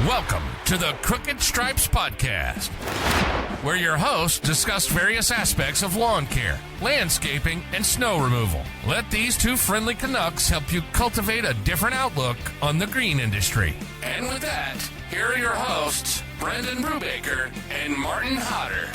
Welcome to the Crooked Stripes Podcast, where your hosts discuss various aspects of lawn care, landscaping, and snow removal. Let these two friendly Canucks help you cultivate a different outlook on the green industry. And with that, here are your hosts, Brendan Brubaker and Martin Hodder.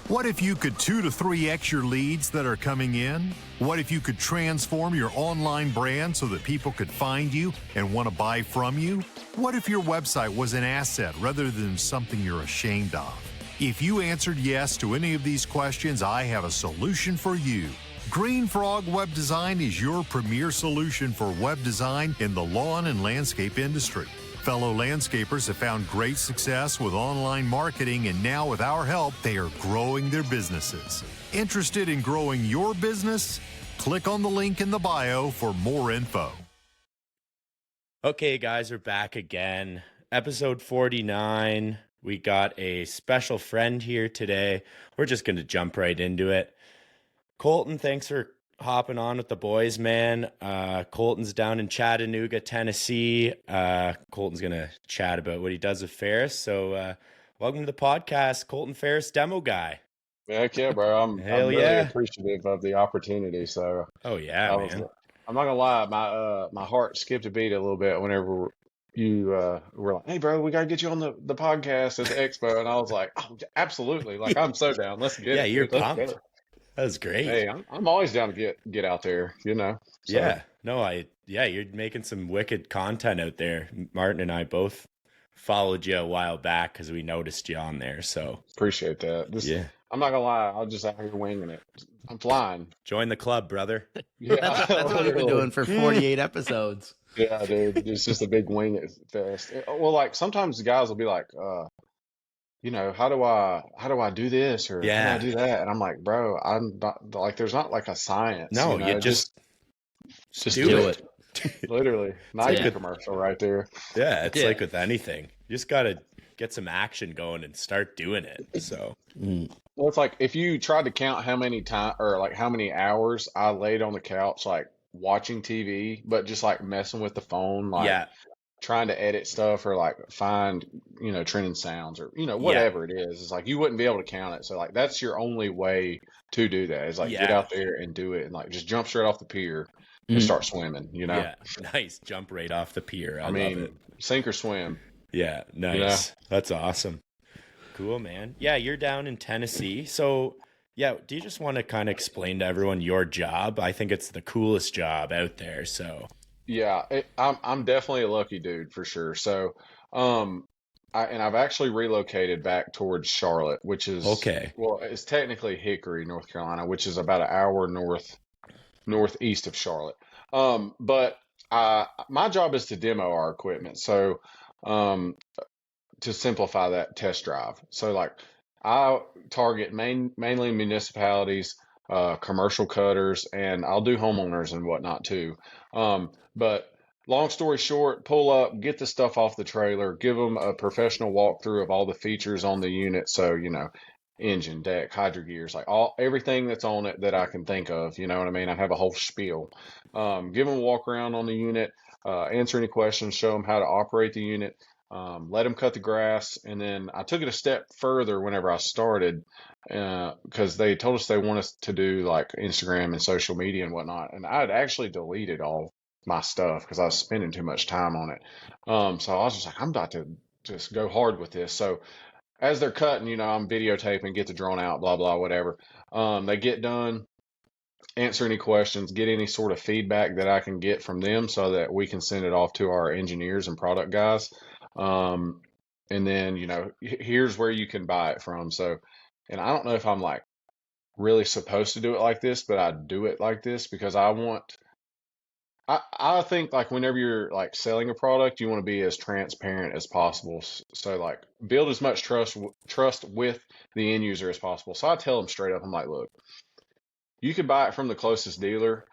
What if you could 2 to 3x your leads that are coming in? What if you could transform your online brand so that people could find you and want to buy from you? What if your website was an asset rather than something you're ashamed of? If you answered yes to any of these questions, I have a solution for you. Green Frog Web Design is your premier solution for web design in the lawn and landscape industry. Fellow landscapers have found great success with online marketing, and now with our help, they are growing their businesses. Interested in growing your business? Click on the link in the bio for more info. Okay, guys, we're back again. Episode 49. We got a special friend here today. We're just going to jump right into it. Colton, thanks for hopping on with the boys, man. Colton's down in Chattanooga, Tennessee. Colton's gonna chat about what he does with Ferris. So welcome to the podcast, Colton Ferris, demo guy. Heck yeah, bro. I'm really appreciative of the opportunity. So man. I'm not gonna lie, my heart skipped a beat a little bit whenever you were like, "Hey, bro, we gotta get you on the podcast at the expo," and I was like, "Oh, absolutely! Like, I'm so down. Let's get it." Yeah, you're pumped. That was great. Hey, I'm always down to get out there, you know. So. You're making some wicked content out there. Martin and I both followed you a while back because we noticed you on there. So appreciate that. I'm not gonna lie, I'll just out here winging it. I'm flying. Join the club, brother. Yeah, that's what we've been doing for 48 episodes. Yeah, dude. It's just a big wing it fest. Well, like sometimes the guys will be like, you know, how do I do this or how do I do that? And I'm like, bro, I'm not like, there's not like a science. No, you know? you just do it. Literally, Nike commercial right there. Yeah, it's like with anything, you just gotta get some action going and start doing it. So, well, it's like if you tried to count how many time or like how many hours I laid on the couch, like watching TV, but just like messing with the phone, like trying to edit stuff or like find, you know, trending sounds or, you know, whatever it is. It's like you wouldn't be able to count it. So like that's your only way to do that is like get out there and do it and like just jump straight off the pier and start swimming, you know? Yeah, nice. Jump right off the pier. I mean, love it. Sink or swim. Yeah, nice. You know? That's awesome. Cool, man. Yeah, you're down in Tennessee. So, yeah, do you just want to kind of explain to everyone your job? I think it's the coolest job out there, so... Yeah, I'm definitely a lucky dude for sure. So, I've actually relocated back towards Charlotte, which is well, it's technically Hickory, North Carolina, which is about an hour northeast of Charlotte. But my job is to demo our equipment. So, to simplify that, test drive. So, like, I target mainly municipalities, commercial cutters, and I'll do homeowners and whatnot too. But long story short, pull up, get the stuff off the trailer, give them a professional walkthrough of all the features on the unit. So, you know, engine, deck, hydro gears, like everything that's on it that I can think of, you know what I mean? I have a whole spiel. Give them a walk around on the unit, answer any questions, show them how to operate the unit, let them cut the grass. And then I took it a step further whenever I started, because they told us they want us to do like Instagram and social media and whatnot. And I had actually deleted all my stuff because I was spending too much time on it. So I was just like, I'm about to just go hard with this. So as they're cutting, you know, I'm videotaping, get the drone out, blah, blah, whatever. They get done, answer any questions, get any sort of feedback that I can get from them so that we can send it off to our engineers and product guys. And then, you know, here's where you can buy it from. So, and I don't know if I'm like really supposed to do it like this, but I do it like this because I think like whenever you're like selling a product, you want to be as transparent as possible. So like build as much trust with the end user as possible. So I tell them straight up, I'm like, look, you could buy it from the closest dealer,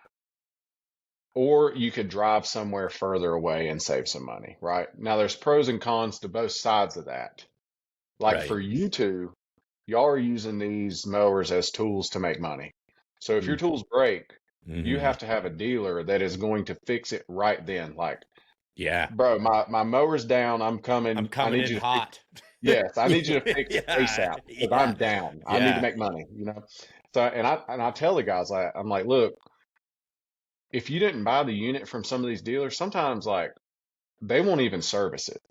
or you could drive somewhere further away and save some money, right? Now there's pros and cons to both sides of that. Like for you two, y'all are using these mowers as tools to make money. So if your tools break, You have to have a dealer that is going to fix it right then. Like, yeah, bro, my mower's down. I'm coming. I need you hot. Yes, I need you to fix it ASAP because I'm down. I need to make money, So, and I tell the guys, I'm like, look, if you didn't buy the unit from some of these dealers, sometimes like they won't even service it,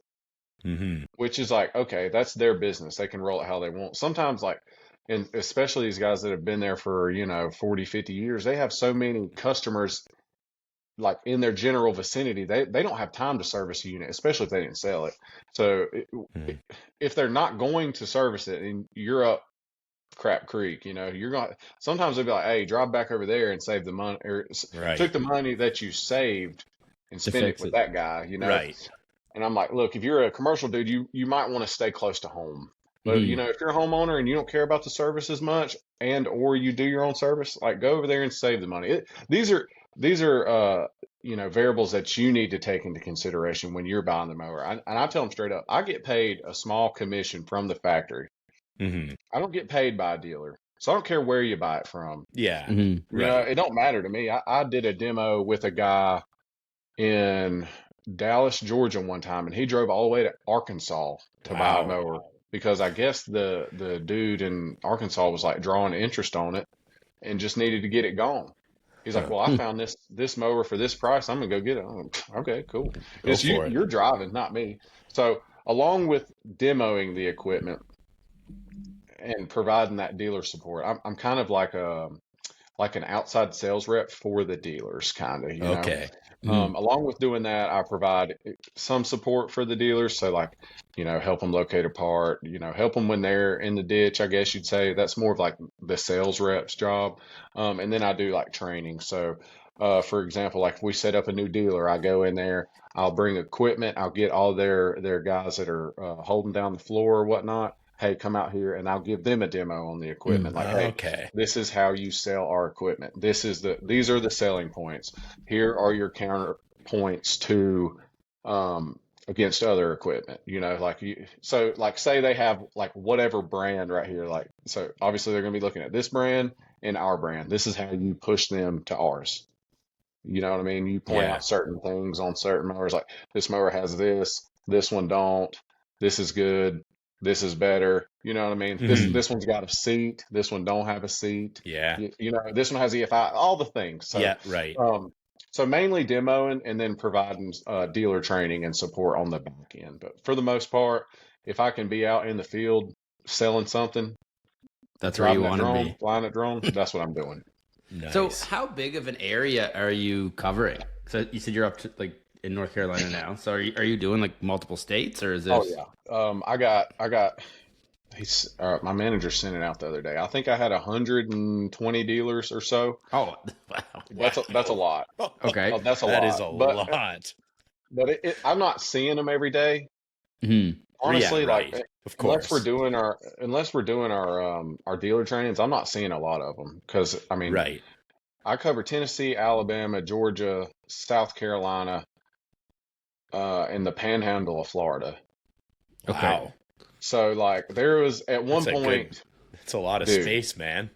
which is like, okay, that's their business. They can roll it how they want. Sometimes like, and especially these guys that have been there for, 40, 50 years, they have so many customers like in their general vicinity, they don't have time to service a unit, especially if they didn't sell it. So if they're not going to service it and you're up crap creek, you're going sometimes they'll be like, hey, drive back over there and save the money, or took the money that you saved and spend it with that guy, Right. And I'm like, look, if you're a commercial dude, you might want to stay close to home. But if you're a homeowner and you don't care about the service as much, and or you do your own service, like go over there and save the money. These are variables that you need to take into consideration when you're buying the mower. And I tell them straight up, I get paid a small commission from the factory. I don't get paid by a dealer, so I don't care where you buy it from. Yeah, it don't matter to me. I did a demo with a guy in Dallas, Georgia one time, and he drove all the way to Arkansas to buy a mower. Because I guess the dude in Arkansas was like drawing interest on it and just needed to get it gone. He's like, well, I found this mower for this price. I'm going to go get it. Okay, cool. You're driving, not me. So along with demoing the equipment and providing that dealer support, I'm kind of like an outside sales rep for the dealers, kind of, Okay. Along with doing that, I provide some support for the dealers. So like, help them locate a part, help them when they're in the ditch, I guess you'd say. That's more of like the sales rep's job. And then I do like training. So, for example, like if we set up a new dealer, I go in there, I'll bring equipment, I'll get all their guys that are holding down the floor or whatnot. Hey, come out here, and I'll give them a demo on the equipment. Hey, this is how you sell our equipment. These are the selling points. Here are your counterpoints to against other equipment. So say they have like whatever brand right here. Like, so obviously they're going to be looking at this brand and our brand. This is how you push them to ours. You know what I mean? You point out certain things on certain mowers, like this mower has this one don't. This is good. This is better. You know what I mean? This one's got a seat. This one don't have a seat. Yeah. This one has EFI, all the things. So, yeah, right. So mainly demoing and then providing dealer training and support on the back end. But for the most part, if I can be out in the field selling something, that's where you want to be. Flying a drone, that's what I'm doing. Nice. So how big of an area are you covering? So you said you're up to like in North Carolina now. So are you doing like multiple states, or is this? Oh yeah. I got. My manager sent it out the other day. I think I had 120 dealers or so. Oh, wow. That's a lot. Okay, that's a lot. That is a lot. But I'm not seeing them every day. Honestly, right. like of course, unless we're doing our dealer trainings, I'm not seeing a lot of them because I mean, right. I cover Tennessee, Alabama, Georgia, South Carolina, and the Panhandle of Florida. Okay. Wow. So like there was at one point. That's a lot of space, man.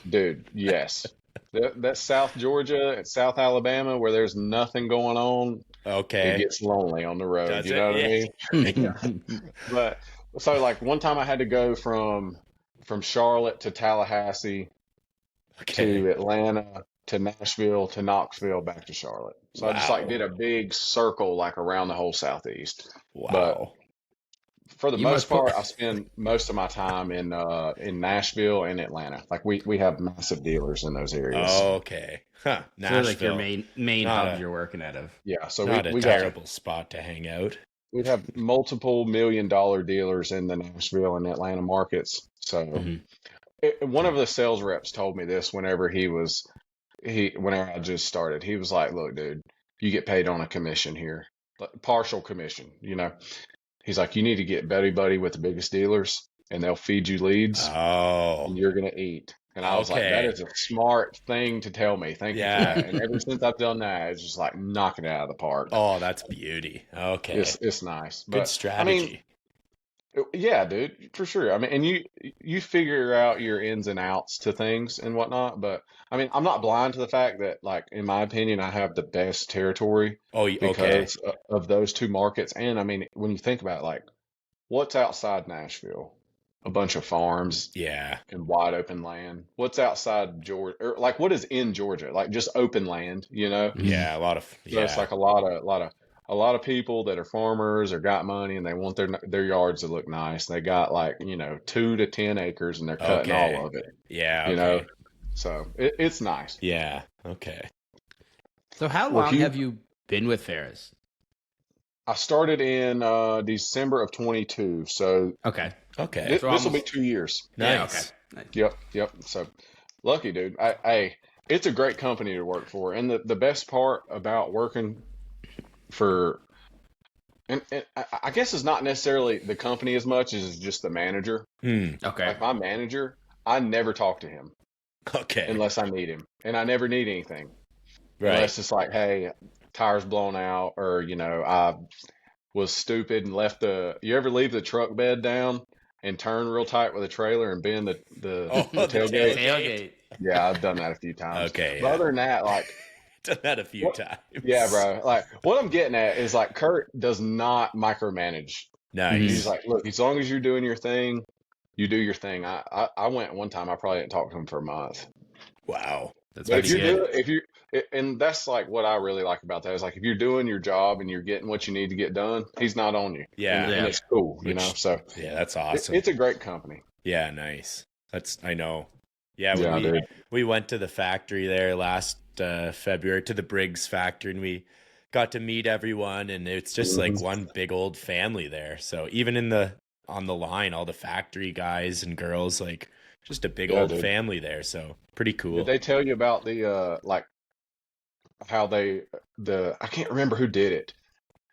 Dude, yes. That's South Georgia and South Alabama where there's nothing going on. Okay. It gets lonely on the road. Does you know what I mean? But so like one time I had to go from Charlotte to Tallahassee to Atlanta to Nashville to Knoxville back to Charlotte. So I just like did a big circle like around the whole Southeast. Wow. But for the most part, I spend most of my time in Nashville and Atlanta. Like we have massive dealers in those areas. Okay. Huh. Nashville. So like your main hub you're working out of. Yeah. So we terrible spot to hang out. We have multiple $1 million dealers in the Nashville and Atlanta markets. So one of the sales reps told me this whenever whenever I just started. He was like, look, dude, you get paid on a commission here. Partial commission, He's like, you need to get buddy with the biggest dealers, and they'll feed you leads. Oh, and you're gonna eat. And I was like, that is a smart thing to tell me. Thank you for that. And ever since I've done that, it's just like knocking it out of the park. Oh, that's beauty. Okay, it's nice. Good strategy. Yeah, dude, for sure. I mean, and you figure out your ins and outs to things and whatnot, but I mean, I'm not blind to the fact that, like, in my opinion, I have the best territory Oh, okay. because of those two markets. And I mean, when you think about it, like, what's outside Nashville? A bunch of farms Yeah. and wide open land. What's outside Georgia? Or like, what is in Georgia? Like just open land, you know? Yeah, a lot of So it's like a lot of people that are farmers or got money and they want their yards to look nice. They got like, 2 to 10 acres and they're cutting Okay. all of it, Yeah, you know? okay. So it's nice. Yeah, okay. So how Well, long have you been with Ferris? I started in December of 22. So Okay. Okay. this will be 2 years. Yeah, Nice. okay. Yep. So lucky, dude. It's a great company to work for. And the best part about working for, and I guess it's not necessarily the company as much as it's just the manager. Okay. Like my manager, I never talk to him Okay. unless I need him. And I never need anything. Right. Unless it's like, hey, tire's blown out, or, I was stupid and left you ever leave the truck bed down and turn real tight with a trailer and bend the the tailgate? Tailgate. Yeah, I've done that a few times. Okay, But yeah. other than that, like, Done that a few times. yeah, bro. Like, what I'm getting at is like Kurt does not micromanage. Nice. He's like, look, as long as you're doing your thing, you do your thing. I went one time, I probably didn't talk to him for a month. Wow. That's But pretty good. and that's like what I really like about that is like if you're doing your job and you're getting what you need to get done, he's not on you. Yeah. And it's cool, So Yeah, that's awesome. it's a great company. Yeah, nice. I know. Yeah, Yeah, when dude. we went to the factory there last February, to the Briggs factory, and we got to meet everyone, and it's just like one big old family there. So even on the line, all the factory guys and girls, like just a big old dude. family there. So pretty cool. Did they tell you about the like how I can't remember who did it,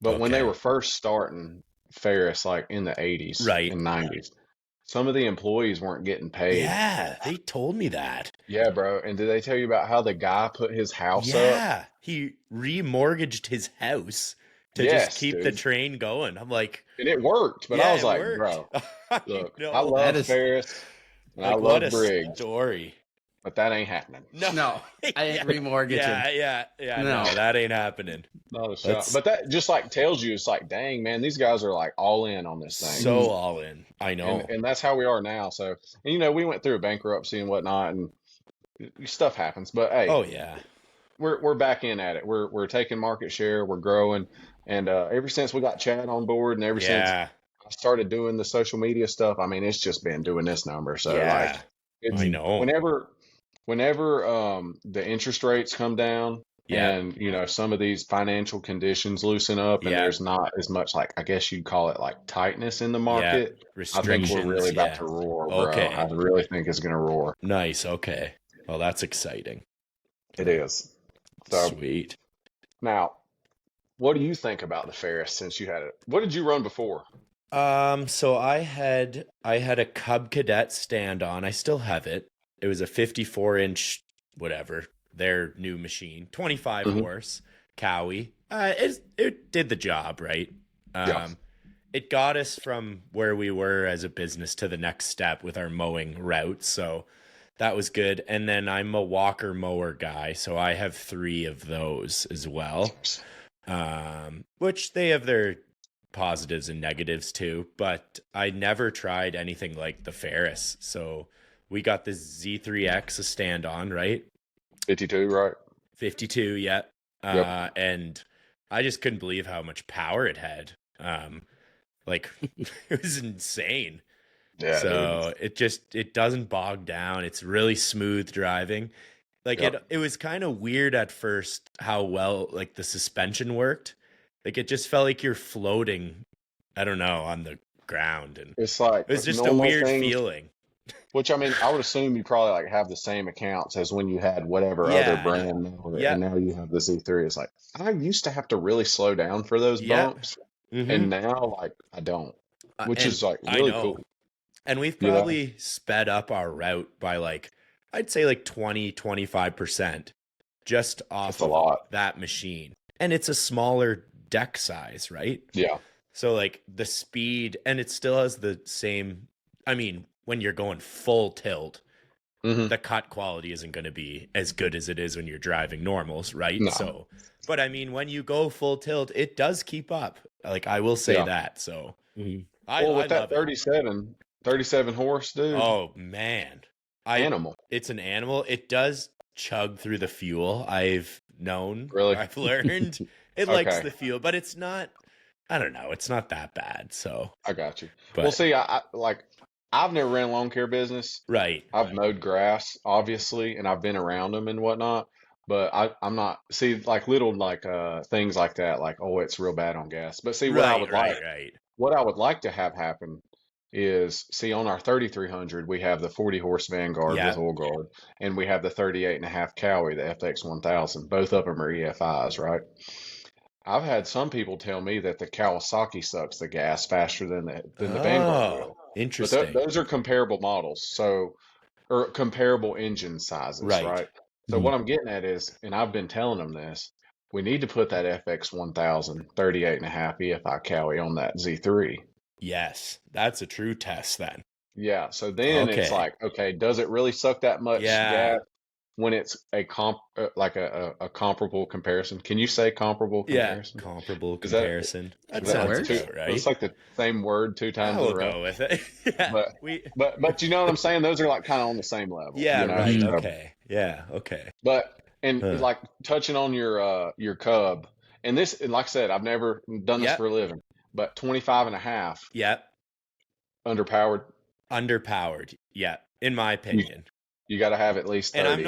but when they Okay. were first starting Ferris, like in the 80s Right. and 90s, some of the employees weren't getting paid. Yeah, they told me that. Yeah, bro. And did they tell you about how the guy put his house up? Yeah, he remortgaged his house to Yes, just keep the dude. train going. I'm like, And it worked, but yeah, I was it like, worked. bro, I look, know. I love That is- Ferris and I Like, love what a Briggs, story. but that ain't happening. No, I didn't remortgage him. Yeah. No. No, that ain't happening. Not a shot. That's- But that just like tells you, it's like, dang, man, these guys are like all in on this thing. So all in. I know. And that's how we are now. So, and we went through a bankruptcy and whatnot, and stuff happens. But hey, Oh yeah. we're back in at it. We're taking market share. We're growing, and ever since we got Chad on board, and ever since Yeah. I started doing the social media stuff, I mean, it's just been doing this number. So Yeah. like, it's, I know. whenever the interest rates come down. Yeah. And some of these financial conditions loosen up, and Yeah. there's not as much, like, I guess you'd call it like tightness in the market. I think Restrictions. we're really about yeah. to roar, bro. Okay. I really think it's going to roar. Nice. Okay. Well, that's exciting. It is. So Sweet. now, what do you think about the Ferris since you had it? What did you run before? So I had a Cub Cadet stand on. I still have it. It was a 54-inch whatever, their new machine, 25 Mhm. horse Cowie. It did the job, right? Yeah. It got us from where we were as a business to the next step with our mowing route. So that was good. And then I'm a walker mower guy, so I have 3 of those as well. Which they have their positives and negatives too, but I never tried anything like the Ferris. So we got the Z3X a stand on, right? 52, right? 52, yeah. Yep. And I just couldn't believe how much power it had. Like it was insane. Yeah. So it doesn't bog down. It's really smooth driving. Like Yep. it was kind of weird at first how well like the suspension worked. Like it just felt like you're floating, I don't know, on the ground, and It's like it was just a normal weird things, feeling. Which, I mean, I would assume you probably like have the same accounts as when you had whatever Yeah. other brand, Yeah. and now you have the Z3. It's like I used to have to really slow down for those Yeah. bumps, Mhm. and now like I don't, which And is like I really know. cool. And we've You know? probably sped up our route by like, I'd say like 20-25% just off That's a of lot. that machine. And it's a smaller deck size, right? Yeah. So like the speed, and it still has the same, I mean, when you're going full tilt, the cut quality isn't going to be as good as it is when you're driving normals, right? No. So, but I mean, when you go full tilt, it does keep up. Like I will say that. So I with that love 37 horse, dude. Oh man. Animal. It's an animal. It does chug through the fuel. I've known. Really? I've learned. It likes the fuel, but it's not, I don't know, it's not that bad. So I got you. But, well, see, I've never ran a lawn care business. Right. I've mowed grass, obviously, and I've been around them and whatnot. But I'm not, see, like little like things like that, like, oh, it's real bad on gas. But see, what I would like to have happen is, see, on our 3300, we have the 40 horse Vanguard with oil guard, and we have the 38.5 Cowie, the FX 1000. Both of them are EFIs, right? I've had some people tell me that the Kawasaki sucks the gas faster than the Vanguard will. Interesting. But those are comparable models, or comparable engine sizes, right? So what I'm getting at is, and I've been telling them this, we need to put that FX 1000 38.5 EFI Cowie on that Z3. Yes, that's a true test then. Yeah, so then it's like, okay, does it really suck that much gas when it's a comparable comparison? Can you say comparable comparison? Yeah, comparable comparison. That sounds right. It's like the same word two times in a row. Go with it. But you know what I'm saying? Those are like kind of on the same level. Yeah, you know? right. So, Okay. Yeah, okay. But like touching on your Cub, and this, and like I said, I've never done this for a living, but 25.5. Yep. Underpowered. Yeah, in my opinion. You got to have at least 30. And I'm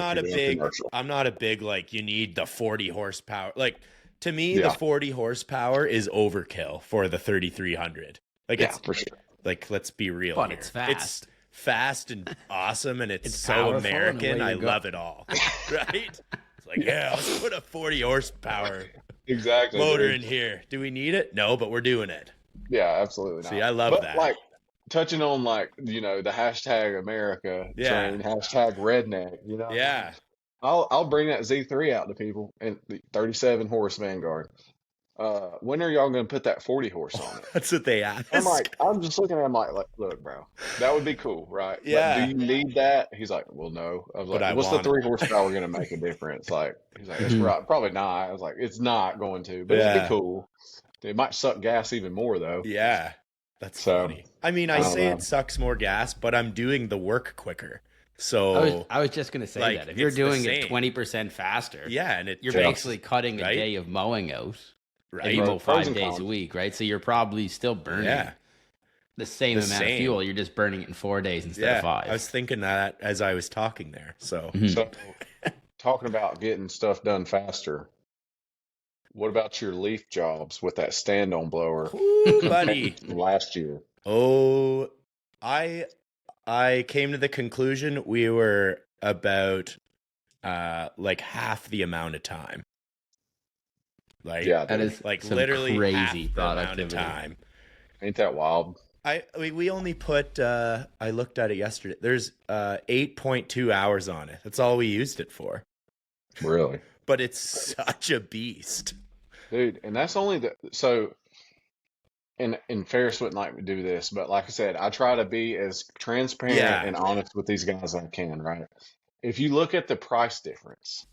not a big like, you need the 40 horsepower. Like to me, the 40 horsepower is overkill for the 3300. Like it's for sure. Like, let's be real. But here. it's fast. It's fast and awesome, and it's so powerful American. I love it all. Right? It's like, let's put a 40 horsepower motor in here. Do we need it? No, but we're doing it. Yeah, absolutely not. See, I love that. Like, touching on, like, you know, the hashtag America train, hashtag redneck, you know? Yeah. I'll bring that Z3 out to people, and the 37 horse Vanguard. When are y'all going to put that 40 horse on it? That's what they ask. I'm just looking at him like, look, bro, that would be cool, right? Yeah. But do you need that? He's like, well, no. I was like, what's the 3 horsepower going to make a difference? Like, he's like, it's probably not. I was like, it's not going to, but it'd be cool. It might suck gas even more, though. Yeah. That's funny. I mean, I say it sucks more gas, but I'm doing the work quicker. So I was just going to say that if you're doing it 20% faster, and you're basically cutting a day of mowing out. Right. And you mow 5 days a week, right? So you're probably still burning the same amount of fuel. You're just burning it in 4 days instead of 5. I was thinking that as I was talking there. So, talking about getting stuff done faster. What about your leaf jobs with that stand-on blower? Ooh, buddy. Last year. Oh, I came to the conclusion we were about like half the amount of time. Like, that is like some literally crazy half the amount of time. Ain't that wild? We only put I looked at it yesterday. There's 8.2 hours on it. That's all we used it for. Really? But it's such a beast. Dude, and that's only and Ferris wouldn't like me to do this, but like I said, I try to be as transparent and honest with these guys as I can, right? If you look at the price difference,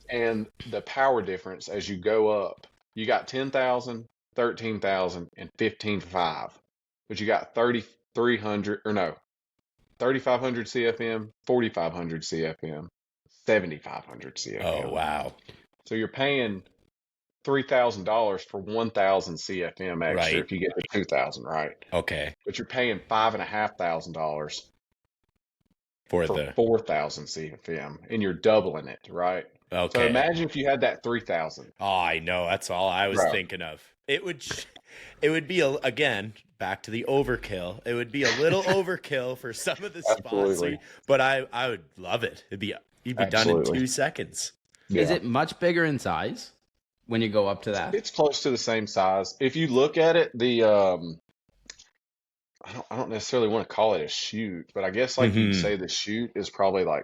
and the power difference as you go up, you got 10,000, 13,000, and 15.5, but you got 3,500 CFM, 4,500 CFM, 7,500 CFM. Oh wow! So you're paying $3,000 for 1,000 CFM extra if you get the 2,000, right? Okay. But you're paying $5,500 for 4,000 CFM, and you're doubling it, right? Okay. So imagine if you had that 3,000. Oh, I know. That's all I was thinking of. It would be again back to the overkill. It would be a little overkill for some of the spots, but I would love it. You'd be done in 2 seconds. Yeah. Is it much bigger in size when you go up to that? It's close to the same size. If you look at it, I don't necessarily want to call it a chute, but I guess like you'd say the chute is probably like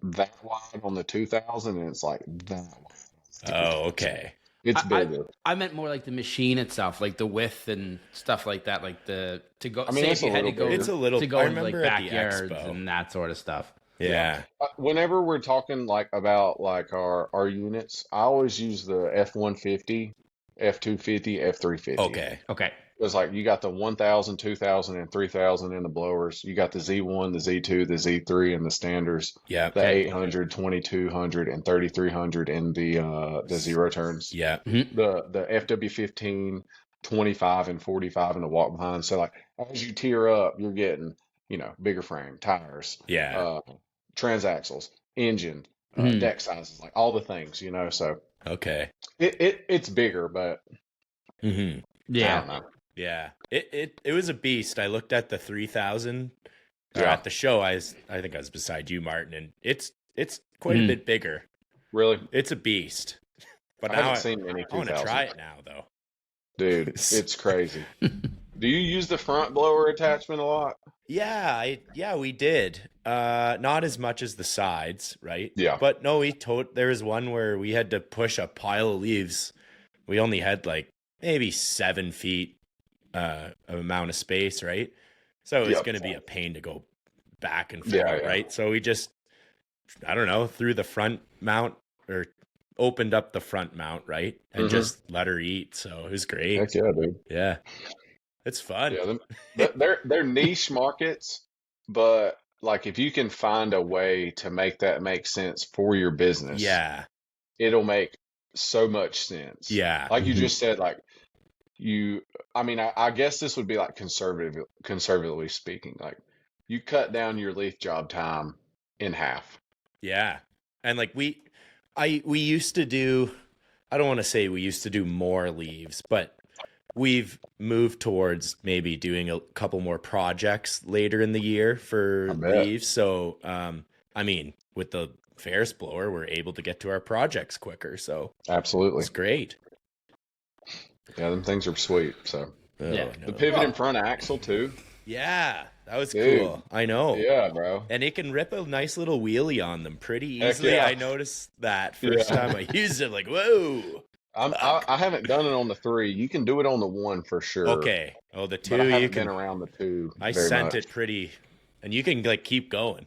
that wide on the 2,000, and it's like that wide. Oh, okay. It's bigger. I meant more like the machine itself, like the width and stuff like that, like the to go. I mean, it's a little to go in like backyards and that sort of stuff. Yeah. Whenever we're talking like about like our units, I always use the F-150, F-250, F-350. Okay. It's like you got the 1,000, 2,000, and 3,000 in the blowers. You got the Z1, the Z2, the Z3, and the standards. Yeah. The 800, 2200, and 3,300 in the zero turns. Yeah. The FW15, 25, and 45 in the walk behind. So like as you tier up, you're getting, bigger frame, tires. Yeah. Transaxles, engine, deck sizes, like all the things, So okay, it's bigger, but yeah, I don't know. Yeah, it was a beast. I looked at the 3,000 at the show. I think I was beside you, Martin, and it's quite a bit bigger. Really, it's a beast. But I haven't seen any 2,000. I want to try it now, though. Dude, it's crazy. Do you use the front blower attachment a lot? Yeah, we did. Not as much as the sides, right? Yeah. But no, there was one where we had to push a pile of leaves. We only had like maybe 7 feet amount of space, right? So it was going to be a pain to go back and forth, right? So we just, I don't know, threw the front mount or opened up the front mount, right? And just let her eat. So it was great. Heck yeah, dude. Yeah. It's fun. Yeah, they're niche markets, but like if you can find a way to make that make sense for your business, it'll make so much sense. Yeah. Like you just said, like I guess this would be like conservatively speaking, like you cut down your leaf job time in half. Yeah. And like we used to do, I don't want to say we used to do more leaves, but we've moved towards maybe doing a couple more projects later in the year for leaves. So, with the Ferris blower, we're able to get to our projects quicker. So absolutely, it's great. Yeah, them things are sweet. So the pivot in front axle too. Yeah, that was cool. I know. Yeah, bro. And it can rip a nice little wheelie on them pretty easily. Yeah. I noticed that first time I used it. Like, whoa. I haven't done it on the 3. You can do it on the 1 for sure. Okay. Oh, the 2. But I haven't been around the 2. I sent it pretty, and you can like keep going.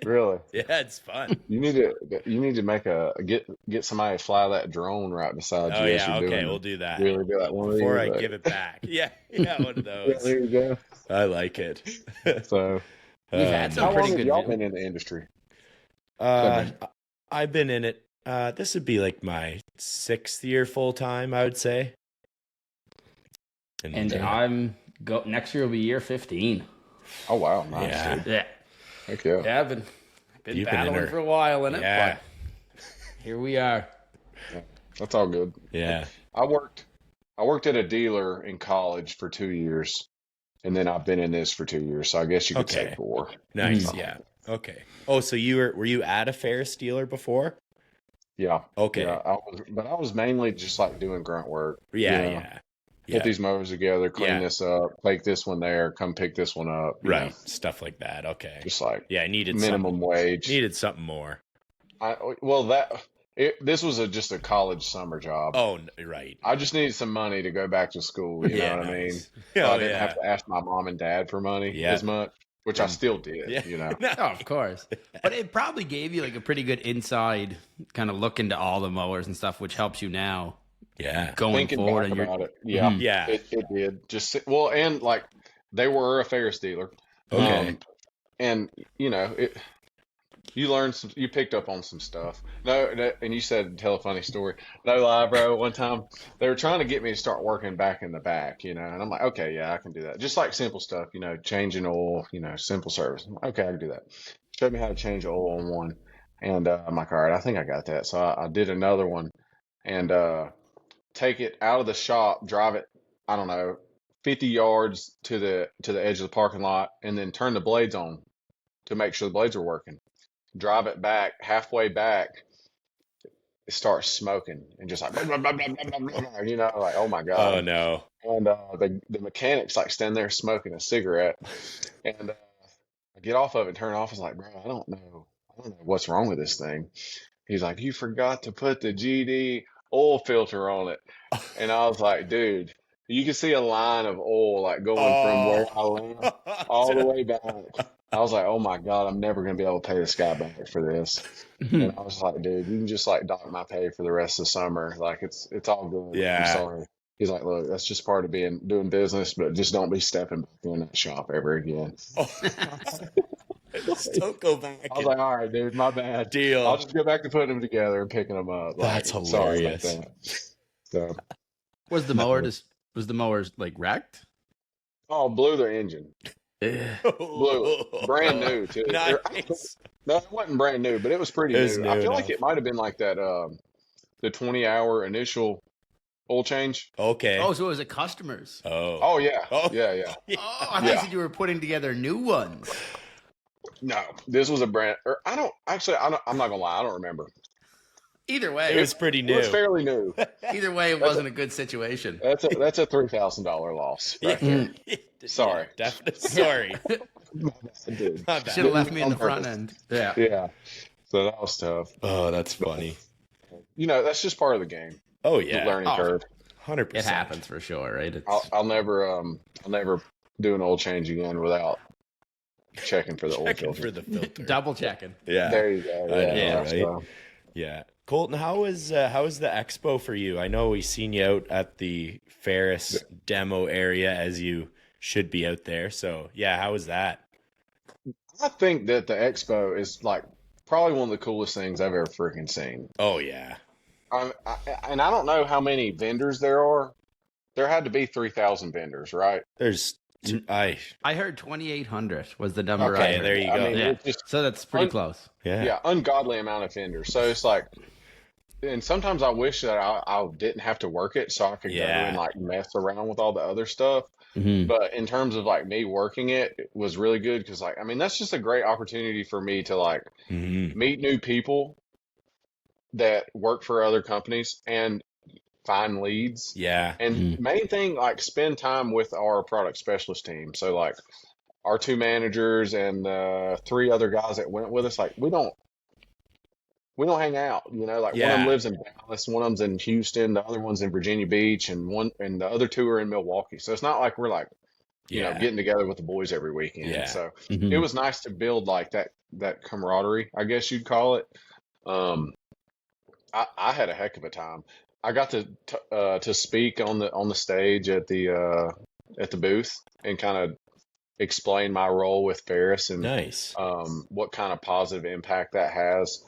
Really? Yeah, it's fun. You need to make get somebody to fly that drone right beside you. Oh yeah, okay, we'll do that. Really do that one before I give it back. Yeah, one of those. Yeah, there you go. I like it. So, you've had some pretty good. Y'all been in the industry? I've been in it. This would be like my 6th year full time, I would say. And I'm next year will be year 15. Oh wow, nice. Yeah. Heck yeah. Yeah, I've been battling for a while in it, but here we are. Yeah, that's all good. Yeah. I worked at a dealer in college for 2 years, and then I've been in this for 2 years, so I guess you could say 4. Nice, yeah. Okay. Oh, so were you at a Ferris dealer before? Yeah. Okay. Yeah, I was mainly just like doing grunt work. Yeah. Put these motors together, clean this up, take this one there, come pick this one up. Right. Stuff like that. Okay. Just like I needed minimum wage. Needed something more. This was just a college summer job. Oh, right. I just needed some money to go back to school. You know what I mean? So I didn't have to ask my mom and dad for money as much, which I still did. You know? No, of course. But it probably gave you like a pretty good inside kind of look into all the mowers and stuff, which helps you now. Yeah, going thinking forward, back about it. Yeah, it did. And like they were a Ferris dealer. Okay, and you learned some. You picked up on some stuff. And you said tell a funny story. No lie, bro. One time they were trying to get me to start working back in the back, and I'm like, okay, yeah, I can do that. Just like simple stuff, changing oil, simple service. Okay, I can do that. Showed me how to change oil on one, and I'm like, all right, I think I got that. So I did another one, and take it out of the shop, drive it, I don't know, 50 yards to the edge of the parking lot, and then turn the blades on to make sure the blades are working. Drive it back, halfway back, it starts smoking and just like, blah, blah, blah, blah, blah, blah, like, oh my God. Oh no. And the mechanic's like standing there smoking a cigarette, and I get off of it, turn it off. I was like, bro, I don't know what's wrong with this thing. He's like, you forgot to put the GD oil filter on it. And I was like, dude, you can see a line of oil like going from where I live all the way back. I was like, oh my God, I'm never going to be able to pay this guy back for this. And I was like, dude, you can just like dock my pay for the rest of the summer. Like it's all good. Yeah. I'm sorry. He's like, look, that's just part of doing business, but just don't be stepping back in that shop ever again. Just don't go back. I was like, all right, dude, my bad. Deal. I'll just go back to putting them together and picking them up. That's like, hilarious. Sorry about that. So, was the mower like wrecked? Oh, blew their engine. Blew it. Brand new too. Nice. No, it wasn't brand new, but it was pretty new. I feel like it might have been like that the 20-hour initial oil change. Okay. Oh, so it was a customer's. Oh yeah. Oh. Yeah. Oh, I thought you said you were putting together new ones. No, this was a brand. I'm not gonna lie. I don't remember. Either way, it was pretty new. It was fairly new. Either way, it wasn't a good situation. That's a $3,000 loss. Right there. Sorry. Yeah, definitely. Sorry. Should have left me in the front end. Yeah. Yeah. So that was tough. Oh, that's funny. That's just part of the game. Oh yeah. The learning curve. 100%. It happens for sure, right? I'll never do an oil change again without checking for the oil filter. For the filter. Double checking. Yeah. There you go. Yeah, right. So. Yeah. Colton, how was the expo for you? I know we seen you out at the Ferris demo area, as you should be out there. So yeah, how was that? I think that the expo is like probably one of the coolest things I've ever freaking seen. Oh yeah. And I don't know how many vendors there are. There had to be 3,000 vendors, right? I heard 2,800 was the number. Okay, there you go. I mean, so that's pretty close. Yeah, ungodly amount of vendors. So it's like, and sometimes I wish that I didn't have to work it, so I could go and like mess around with all the other stuff. Mm-hmm. But in terms of like me working it was really good because like, I mean, that's just a great opportunity for me to like meet new people that work for other companies and find leads. Yeah. And main thing, like spend time with our product specialist team. So like our 2 managers and 3 other guys that went with us, like we don't hang out, like one of them lives in Dallas, one of them's in Houston, the other one's in Virginia Beach, and the other 2 are in Milwaukee. So it's not like we're like, getting together with the boys every weekend. Yeah. So it was nice to build like that camaraderie, I guess you'd call it. I had a heck of a time. I got to speak on the stage at the booth and kind of explain my role with Ferris and nice. What kind of positive impact that has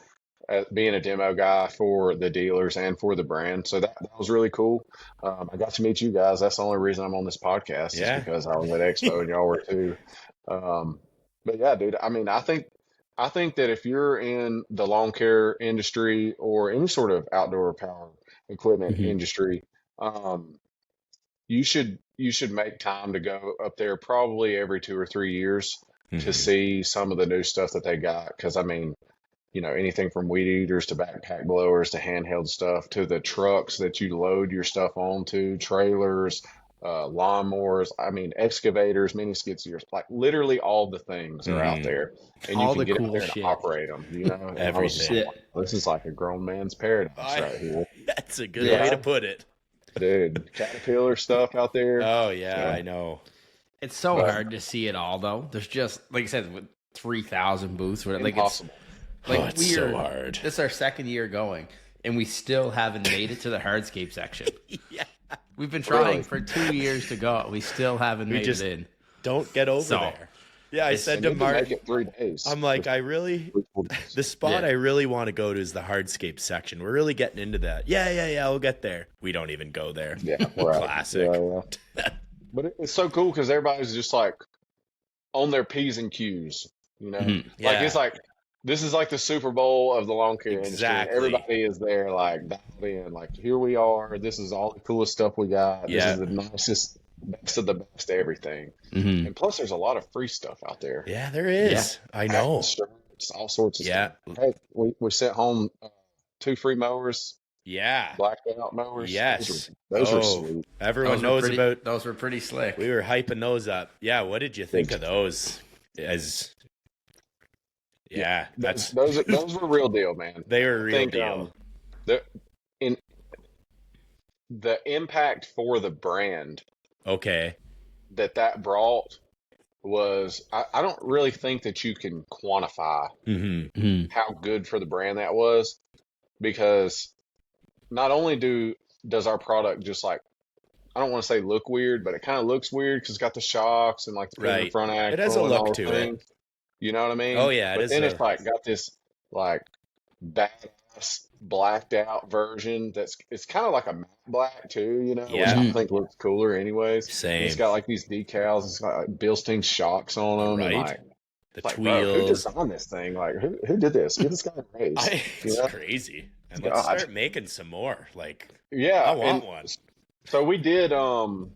being a demo guy for the dealers and for the brand. So that was really cool. I got to meet you guys. That's the only reason I'm on this podcast is because I was at Expo and y'all were too. But yeah, dude, I mean, I think that if you're in the lawn care industry or any sort of outdoor power equipment industry, you should make time to go up there probably every 2 or 3 years to see some of the new stuff that they got. Because I mean, anything from weed eaters to backpack blowers to handheld stuff to the trucks that you load your stuff onto, trailers, lawnmowers, I mean, excavators, mini skid steers, like literally all the things are out there, and all you can the get cool out there shit. and operate them. Everything. This is like a grown man's paradise right here. That's a good way to put it, dude. Caterpillar stuff out there. Oh yeah, I know. It's so hard to see it all, though. There's just, like I said, with 3,000 booths, like impossible. It's so hard. This is our second year going, and we still haven't made it to the hardscape section. Yeah. We've been trying for 2 years to go. We still haven't made it in. Don't get over there. Yeah, I said to Mark, 3 days. I'm like, the spot I really want to go to is the hardscape section. We're really getting into that. Yeah, we'll get there. We don't even go there. Yeah, we're classic. Yeah. But it's so cool because everybody's just like on their P's and Q's, Like it's like, this is like the Super Bowl of the lawn care industry. Everybody is there, like, dialed in. Like, here we are. This is all the coolest stuff we got. This is the nicest, best of the best everything. And plus, there's a lot of free stuff out there. Yeah, there is. Yeah. I know. It's all sorts of stuff. Hey, we sent home 2 free mowers. Yeah. Blacked out mowers. Yes. Those are sweet. Everyone knows about. Those were pretty slick. We were hyping those up. Yeah. What did you think of those? Those were real deal, man. They were real deal. the impact for the brand. Okay. That brought was I don't really think that you can quantify how good for the brand that was, because not only does our product just like, I don't want to say look weird, but it kind of looks weird because it's got the shocks and like the front axle. It has a look to it. You know what I mean? Oh yeah, but then it's like got this like badass blacked out version it's kind of like a matte black too, you know, which I think looks cooler anyways. Same. And it's got like these decals, it's got like Bilstein shocks on them, right? And like the like, wheels. Bro, who designed this thing? Like who did this? Give this guy a raise. It's crazy. And let's start making some more. Like, yeah, I want one. So we did. And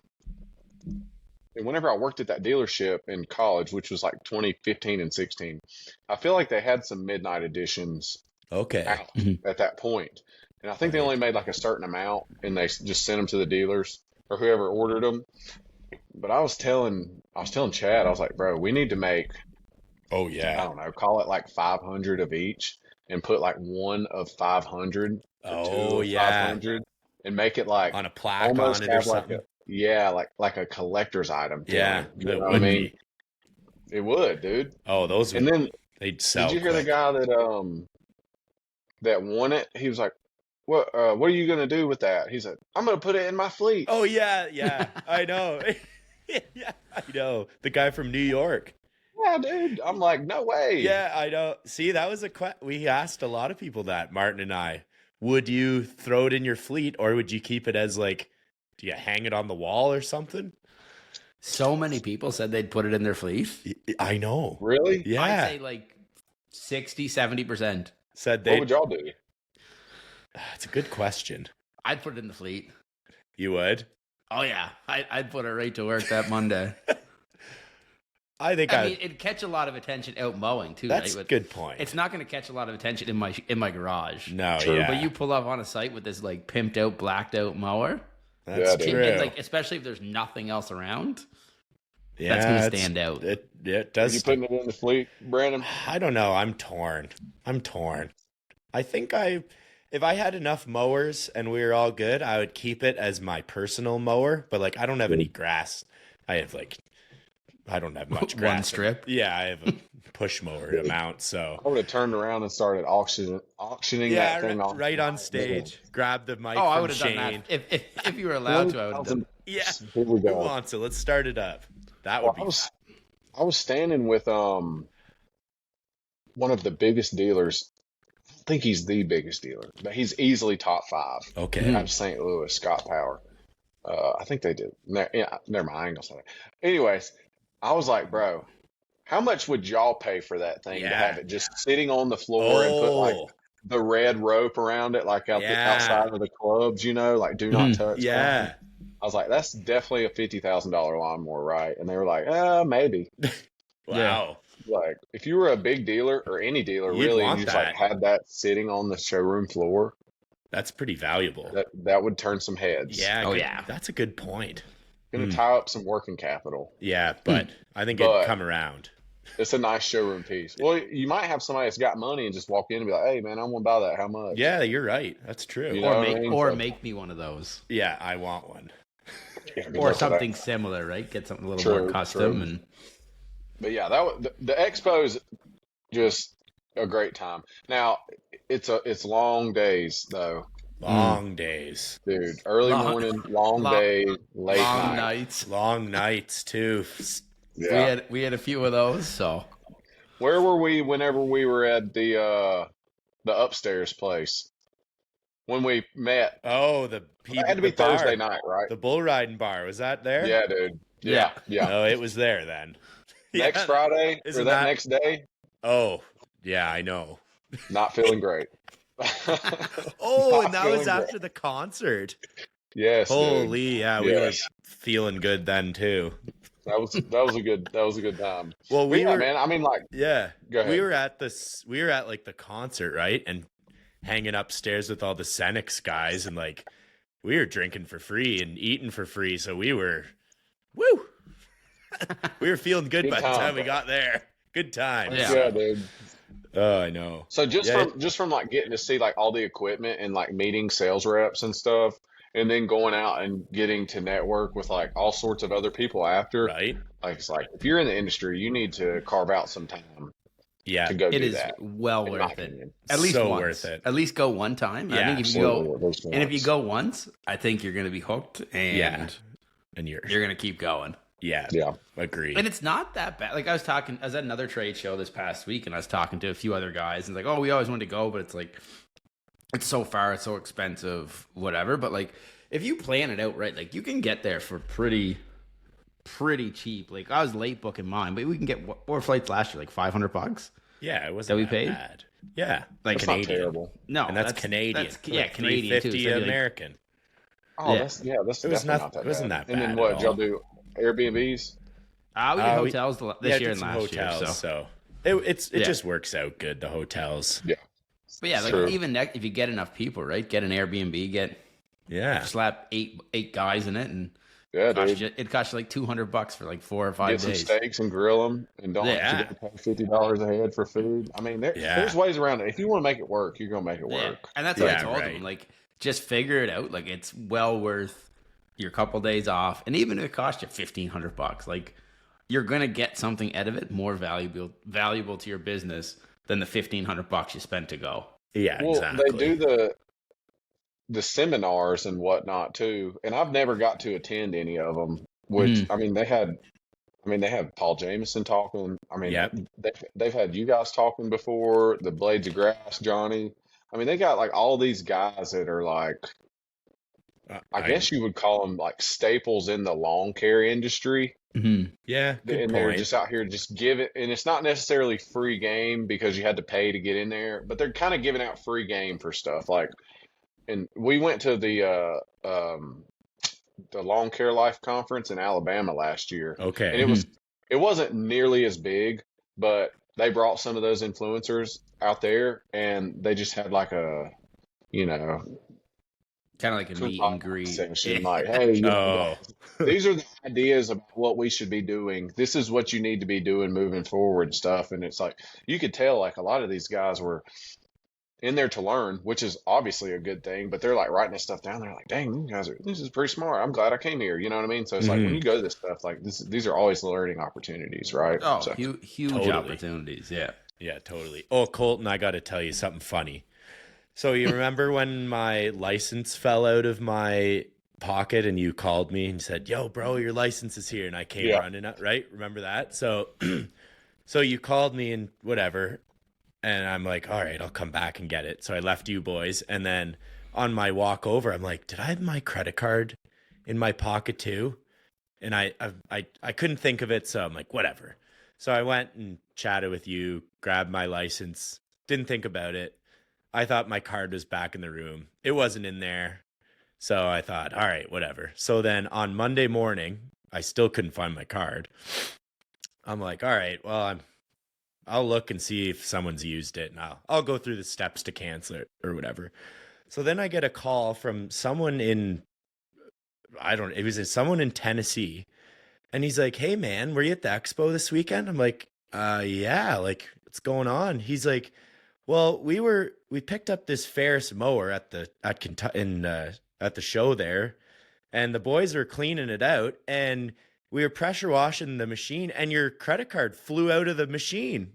whenever I worked at that dealership in college, which was like 2015 and 16, I feel like they had some midnight editions out at that point. And I think they only made like a certain amount, and they just sent them to the dealers or whoever ordered them. But I was telling Chad, I was like, bro, we need to make, I don't know, call it like 500 of each, and put like one of 500 or two of 500, and make it like on a plaque on it or something. Like a collector's item. Yeah, you know what I mean? It would, dude. Oh, those would, and then they'd sell. Did you hear the guy that won it? He was like, "What are you gonna do with that?" He said, "I'm gonna put it in my fleet." Oh yeah, I know. Yeah, I know. The guy from New York. Yeah, dude. I'm like, no way. Yeah, I know. See, that was we asked a lot of people that, Martin and I. Would you throw it in your fleet, or would you keep it as like, do you hang it on the wall or something? So many people said they'd put it in their fleet. I know. Really? Yeah. I'd say like 60, 70% said they. What would y'all do? It's a good question. I'd put it in the fleet. You would? Oh yeah, I'd put it right to work that Monday. I mean, it'd catch a lot of attention out mowing too. That's right? a good point. It's not going to catch a lot of attention in my garage. No, true. yeah. But you pull up on a site with this like pimped out, blacked out mower. That's true. And, like, especially if there's nothing else around. Yeah, that's going to stand out. It does. Are you putting it in the fleet, Brandon? I don't know. I'm torn. I think if I had enough mowers and we were all good, I would keep it as my personal mower. But like, I don't have any grass. I don't have much grass. One strip. Yeah, I have a push mower amount. So I would have turned around and started auctioning that thing off. Right on stage. Grab the mic. I would have Shane. done that. If you were allowed to, I would have done. Yeah. Here we go. Who wants it? Let's start it up. That would be. I was standing with one of the biggest dealers. I think he's the biggest dealer, but he's easily top 5. Okay. Out of St. Louis, Scott Power. I think they did. Never mind. I ain't gonna say that. Anyways, I was like, bro, how much would y'all pay for that thing to have it just sitting on the floor and put like the red rope around it, like outside of the clubs, you know, like do not touch. Yeah. I was like, that's definitely a $50,000 lawnmower, right? And they were like, maybe. Wow. Like, if you were a big dealer or any dealer, really, and you just like had that sitting on the showroom floor, that's pretty valuable. That would turn some heads. Yeah. That's a good point. Going to tie up some working capital. Yeah, but I think it'd come around. It's a nice showroom piece. Well, you might have somebody that's got money and just walk in and be like, "Hey, man, I want to buy that. How much?" Yeah, you're right. That's true. You know make me one of those. Yeah, I want one. Or something similar, right? Get something a little more custom. True. But yeah, the expo is just a great time. Now it's long days though. Long days, dude. Early morning, long days, late nights, long nights too. Yeah. We had a few of those. So where were we whenever we were at the upstairs place when we met? Oh, it had to be Thursday night, right? The bull riding bar, was that there? Yeah, dude. Yeah. No, it was there then. Next Friday or that next day? Oh, yeah, I know. Not feeling great. And that was after the concert. Yes. Holy, dude. Yeah, we were feeling good then too. That was a good time. Well, man. I mean, like, yeah. Go ahead. We were at like the concert, right, and hanging upstairs with all the Senex guys, and like we were drinking for free and eating for free, so we were, we were feeling good by the time we got there. Good times. Yeah, dude. Oh, I know. So just from like getting to see like all the equipment and like meeting sales reps and stuff, and then going out and getting to network with like all sorts of other people after. Right. Like it's like if you're in the industry, you need to carve out some time. Yeah, to go it do is that. well worth it. At least so once. Worth it. At least go one time. Yeah, I think if you go, and if you go once, I think you're going to be hooked, and you're going to keep going. Yeah, agree. And it's not that bad. Like I was at another trade show this past week, and I was talking to a few other guys, and like, oh, we always wanted to go, but it's like, it's so far, it's so expensive, whatever. But like, if you plan it out right, like you can get there for pretty cheap. Like I was late booking mine, but we can get four flights last year, like $500. Yeah, it wasn't that paid. Bad. Yeah, like that's Canadian. Not terrible. No, and that's Canadian. That's Canadian too. So American. Oh, that's it was not that. It wasn't that bad. And then what? Did y'all do Airbnbs? We did hotels this year and last hotels, year. So it just works out good. The hotels. Yeah. But yeah, like even if you get enough people, right? Get an Airbnb. Slap eight guys in it and. Yeah, it costs you like $200 for like 4 or 5 days. Get some steaks and grill them, and don't have to pay $50 a head for food. I mean, there's ways around it. If you want to make it work, you're gonna make it work. And that's what I told them. Like, just figure it out. Like, it's well worth your couple days off, and even if it costs you $1,500, like you're gonna get something out of it more valuable to your business than the $1,500 you spent to go. Yeah, well, exactly. They do the seminars and whatnot too, and I've never got to attend any of them. Which they had Paul Jameson talking. I mean, they've had you guys talking before. The Blades of Grass, Johnny. I mean, they got like all these guys that are like, I guess you would call them like staples in the lawn care industry. Mm-hmm. Yeah, and they're just out here just give it, and it's not necessarily free game because you had to pay to get in there, but they're kind of giving out free game for stuff like. And we went to the Lawn Care Life conference in Alabama last year. Okay. And it wasn't nearly as big, but they brought some of those influencers out there, and they just had like a, kind of like a meet and greet session. Like, hey, these are the ideas of what we should be doing. This is what you need to be doing moving forward, stuff. And it's like you could tell, like a lot of these guys were in there to learn, which is obviously a good thing, but they're like writing this stuff down. They're like, dang, this is pretty smart. I'm glad I came here. You know what I mean? So it's like when you go to this stuff, like these are always learning opportunities, right? Oh, so, huge opportunities. Yeah. Yeah, totally. Oh, Colton, I got to tell you something funny. So you remember when my license fell out of my pocket and you called me and said, yo, bro, your license is here. And I came running up, right? Remember that? So, so you called me and whatever. And I'm like, all right, I'll come back and get it. So I left you boys. And then on my walk over, I'm like, did I have my credit card in my pocket too? And I couldn't think of it. So I'm like, whatever. So I went and chatted with you, grabbed my license, didn't think about it. I thought my card was back in the room. It wasn't in there. So I thought, all right, whatever. So then on Monday morning, I still couldn't find my card. I'm like, all right, well, I'll look and see if someone's used it, and I'll go through the steps to cancel it or whatever. So then I get a call from someone someone in Tennessee, and he's like, hey man, were you at the expo this weekend? I'm like, yeah, like what's going on? He's like, well, we picked up this Ferris mower at the show there, and the boys were cleaning it out, and we were pressure washing the machine, and your credit card flew out of the machine.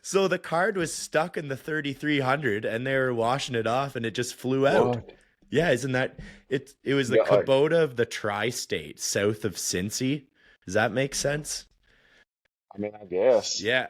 So the card was stuck in the 3300, and they were washing it off, and it just flew out. What? Yeah, isn't that it? It was the Kubota of the tri-state south of Cincy. Does that make sense? I mean, I guess. Yeah,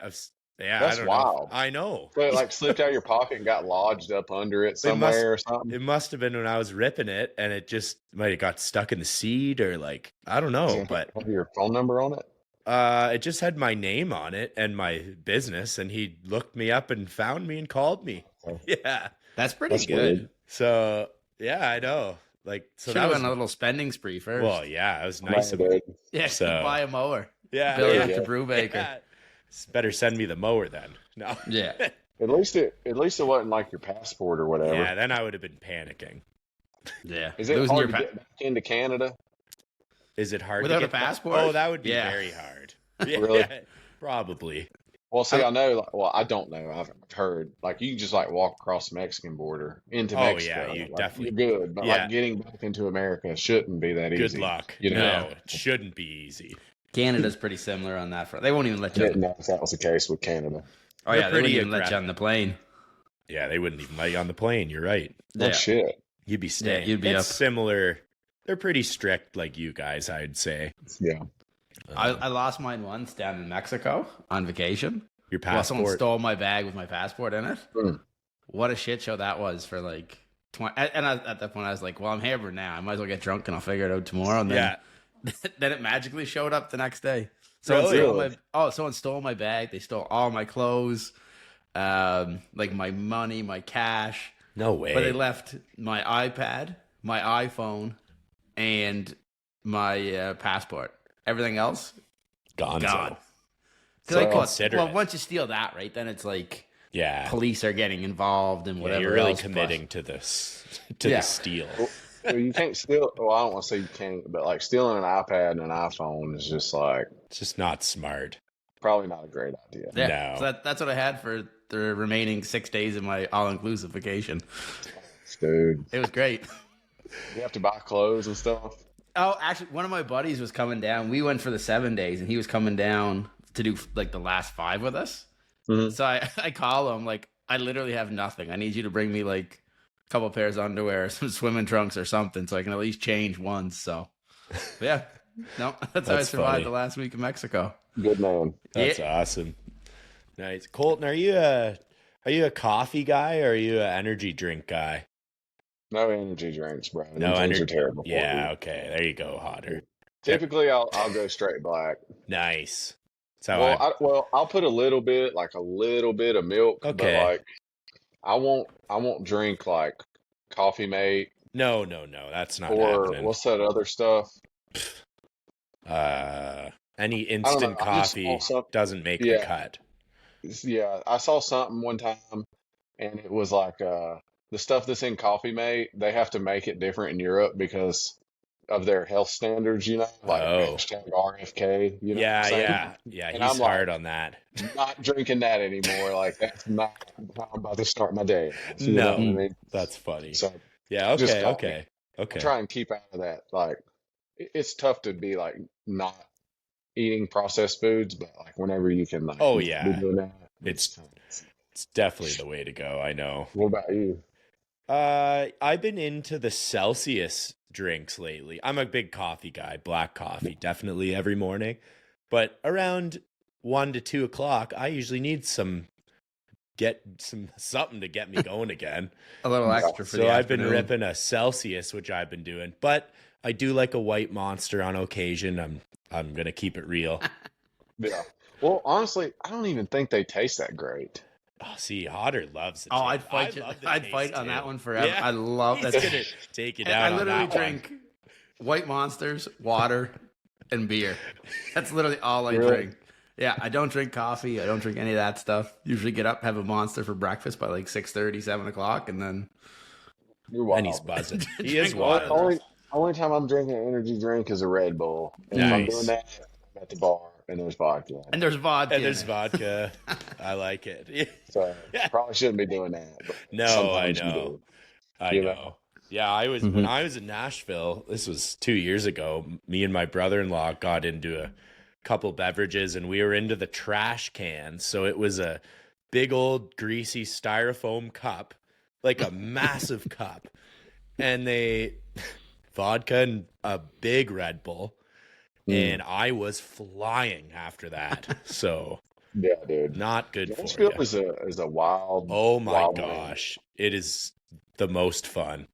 that's wild. I know. So it like slipped out of your pocket and got lodged up under it somewhere or something. It must have been when I was ripping it, and it just might have got stuck in the seat, or like I don't know. But have your phone number on it? It just had my name on it and my business, and he looked me up and found me and called me. Yeah, that's pretty good. So yeah, I know. Like, so that was on a little spending spree first. Well, yeah, it was nice of it. Yeah, so buy a mower. Yeah, build it to Brubaker. Yeah. Better send me the mower then. No. Yeah. At least it wasn't like your passport or whatever. Yeah, then I would have been panicking. Yeah. Is it hard to get back into Canada? Is it hard without to get a passport? Oh, that would be very hard. Yeah, really? Probably. Well, see, I know. Well, I don't know. I've heard like you can just like walk across the Mexican border into Mexico. Yeah, you like, definitely you're good. But like getting back into America shouldn't be that easy. Good luck. You know? No, it shouldn't be easy. Canada's pretty similar on that front. They won't even let you. I didn't know if that was the case with Canada. Oh yeah, they wouldn't even let you on the plane. Yeah, they wouldn't even let you on the plane. You're right. Oh shit. You'd be staying. Yeah, you'd be it's up. Similar. They're pretty strict, like you guys, I'd say. Yeah. I lost mine once down in Mexico on vacation. Your passport? Someone stole my bag with my passport in it. Mm. What a shit show that was for like 20. And at that point, I was like, well, I'm hammered now. I might as well get drunk and I'll figure it out tomorrow. And then, then it magically showed up the next day. Someone stole my bag. They stole all my clothes, like my money, my cash. No way. But they left my iPad, my iPhone, and my passport. Everything else, gone. Well, once you steal that, right, then it's like, police are getting involved and whatever. You're really committing to this, the steal. Well, you can't steal. Well, I don't want to say you can't, but like stealing an iPad and an iPhone is just like, it's just not smart. Probably not a great idea. Yeah, no. So that's what I had for the remaining 6 days of my all-inclusive vacation. Dude, it was great. You have to buy clothes and stuff. Oh, actually, one of my buddies was coming down. We went for the 7 days, and he was coming down to do like the last 5 with us. Mm-hmm. So I call him, like, I literally have nothing. I need you to bring me like a couple pairs of underwear, some swimming trunks or something, so I can at least change once. So, yeah, no, that's how I survived the last week in Mexico. Good man. That's awesome. Nice, Colton. Are you a coffee guy or are you an energy drink guy? No energy drinks, bro. No energy. Are terrible. Yeah, okay. There you go, Hodder. Typically, I'll go straight black. Nice. I'll put a little bit of milk. Okay. But like, I won't drink like Coffee Mate. No, that's not happening. What's that other stuff? Any instant coffee doesn't make the cut. Yeah, I saw something one time, and it was like the stuff that's in Coffee Mate, they have to make it different in Europe because of their health standards, you know, like #RFK. You know yeah. And he's hard on that. Not drinking that anymore. Like that's not how I'm about to start my day. You know what I mean? That's funny. So yeah, okay. Try and keep out of that. Like it's tough to be like not eating processed foods, but like whenever you can, like, be doing that, it's definitely the way to go. I know. What about you? I've been into the Celsius drinks lately. I'm a big coffee guy, black coffee, definitely every morning. But around 1 to 2 o'clock, I usually need something to get me going again. A little extra for the afternoon. I've been ripping a Celsius, which I've been doing. But I do like a white Monster on occasion. I'm gonna keep it real. Yeah. Well, honestly, I don't even think they taste that great. Oh, see, Hodder loves it. Oh, I'd fight on that one forever. Yeah. I love that. He's gonna take it out. I literally drink white Monsters, water, and beer. That's literally all I drink. Yeah, I don't drink coffee. I don't drink any of that stuff. Usually get up, have a Monster for breakfast by like 6:30, 7 o'clock, and then and he's buzzing. He is wild. Only time I'm drinking an energy drink is a Red Bull. And if I'm doing that, I'm at the bar. And there's vodka. And there's vodka. I like it. So probably shouldn't be doing that. But no, I know. I know. Yeah, I was when I was in Nashville. This was 2 years ago. Me and my brother-in-law got into a couple beverages, and we were into the trash cans. So it was a big old greasy styrofoam cup, like a massive cup, and vodka and a big Red Bull. And I was flying after that. So yeah, dude, not good for you. Nashville is a wild. Oh my gosh, it is the most fun.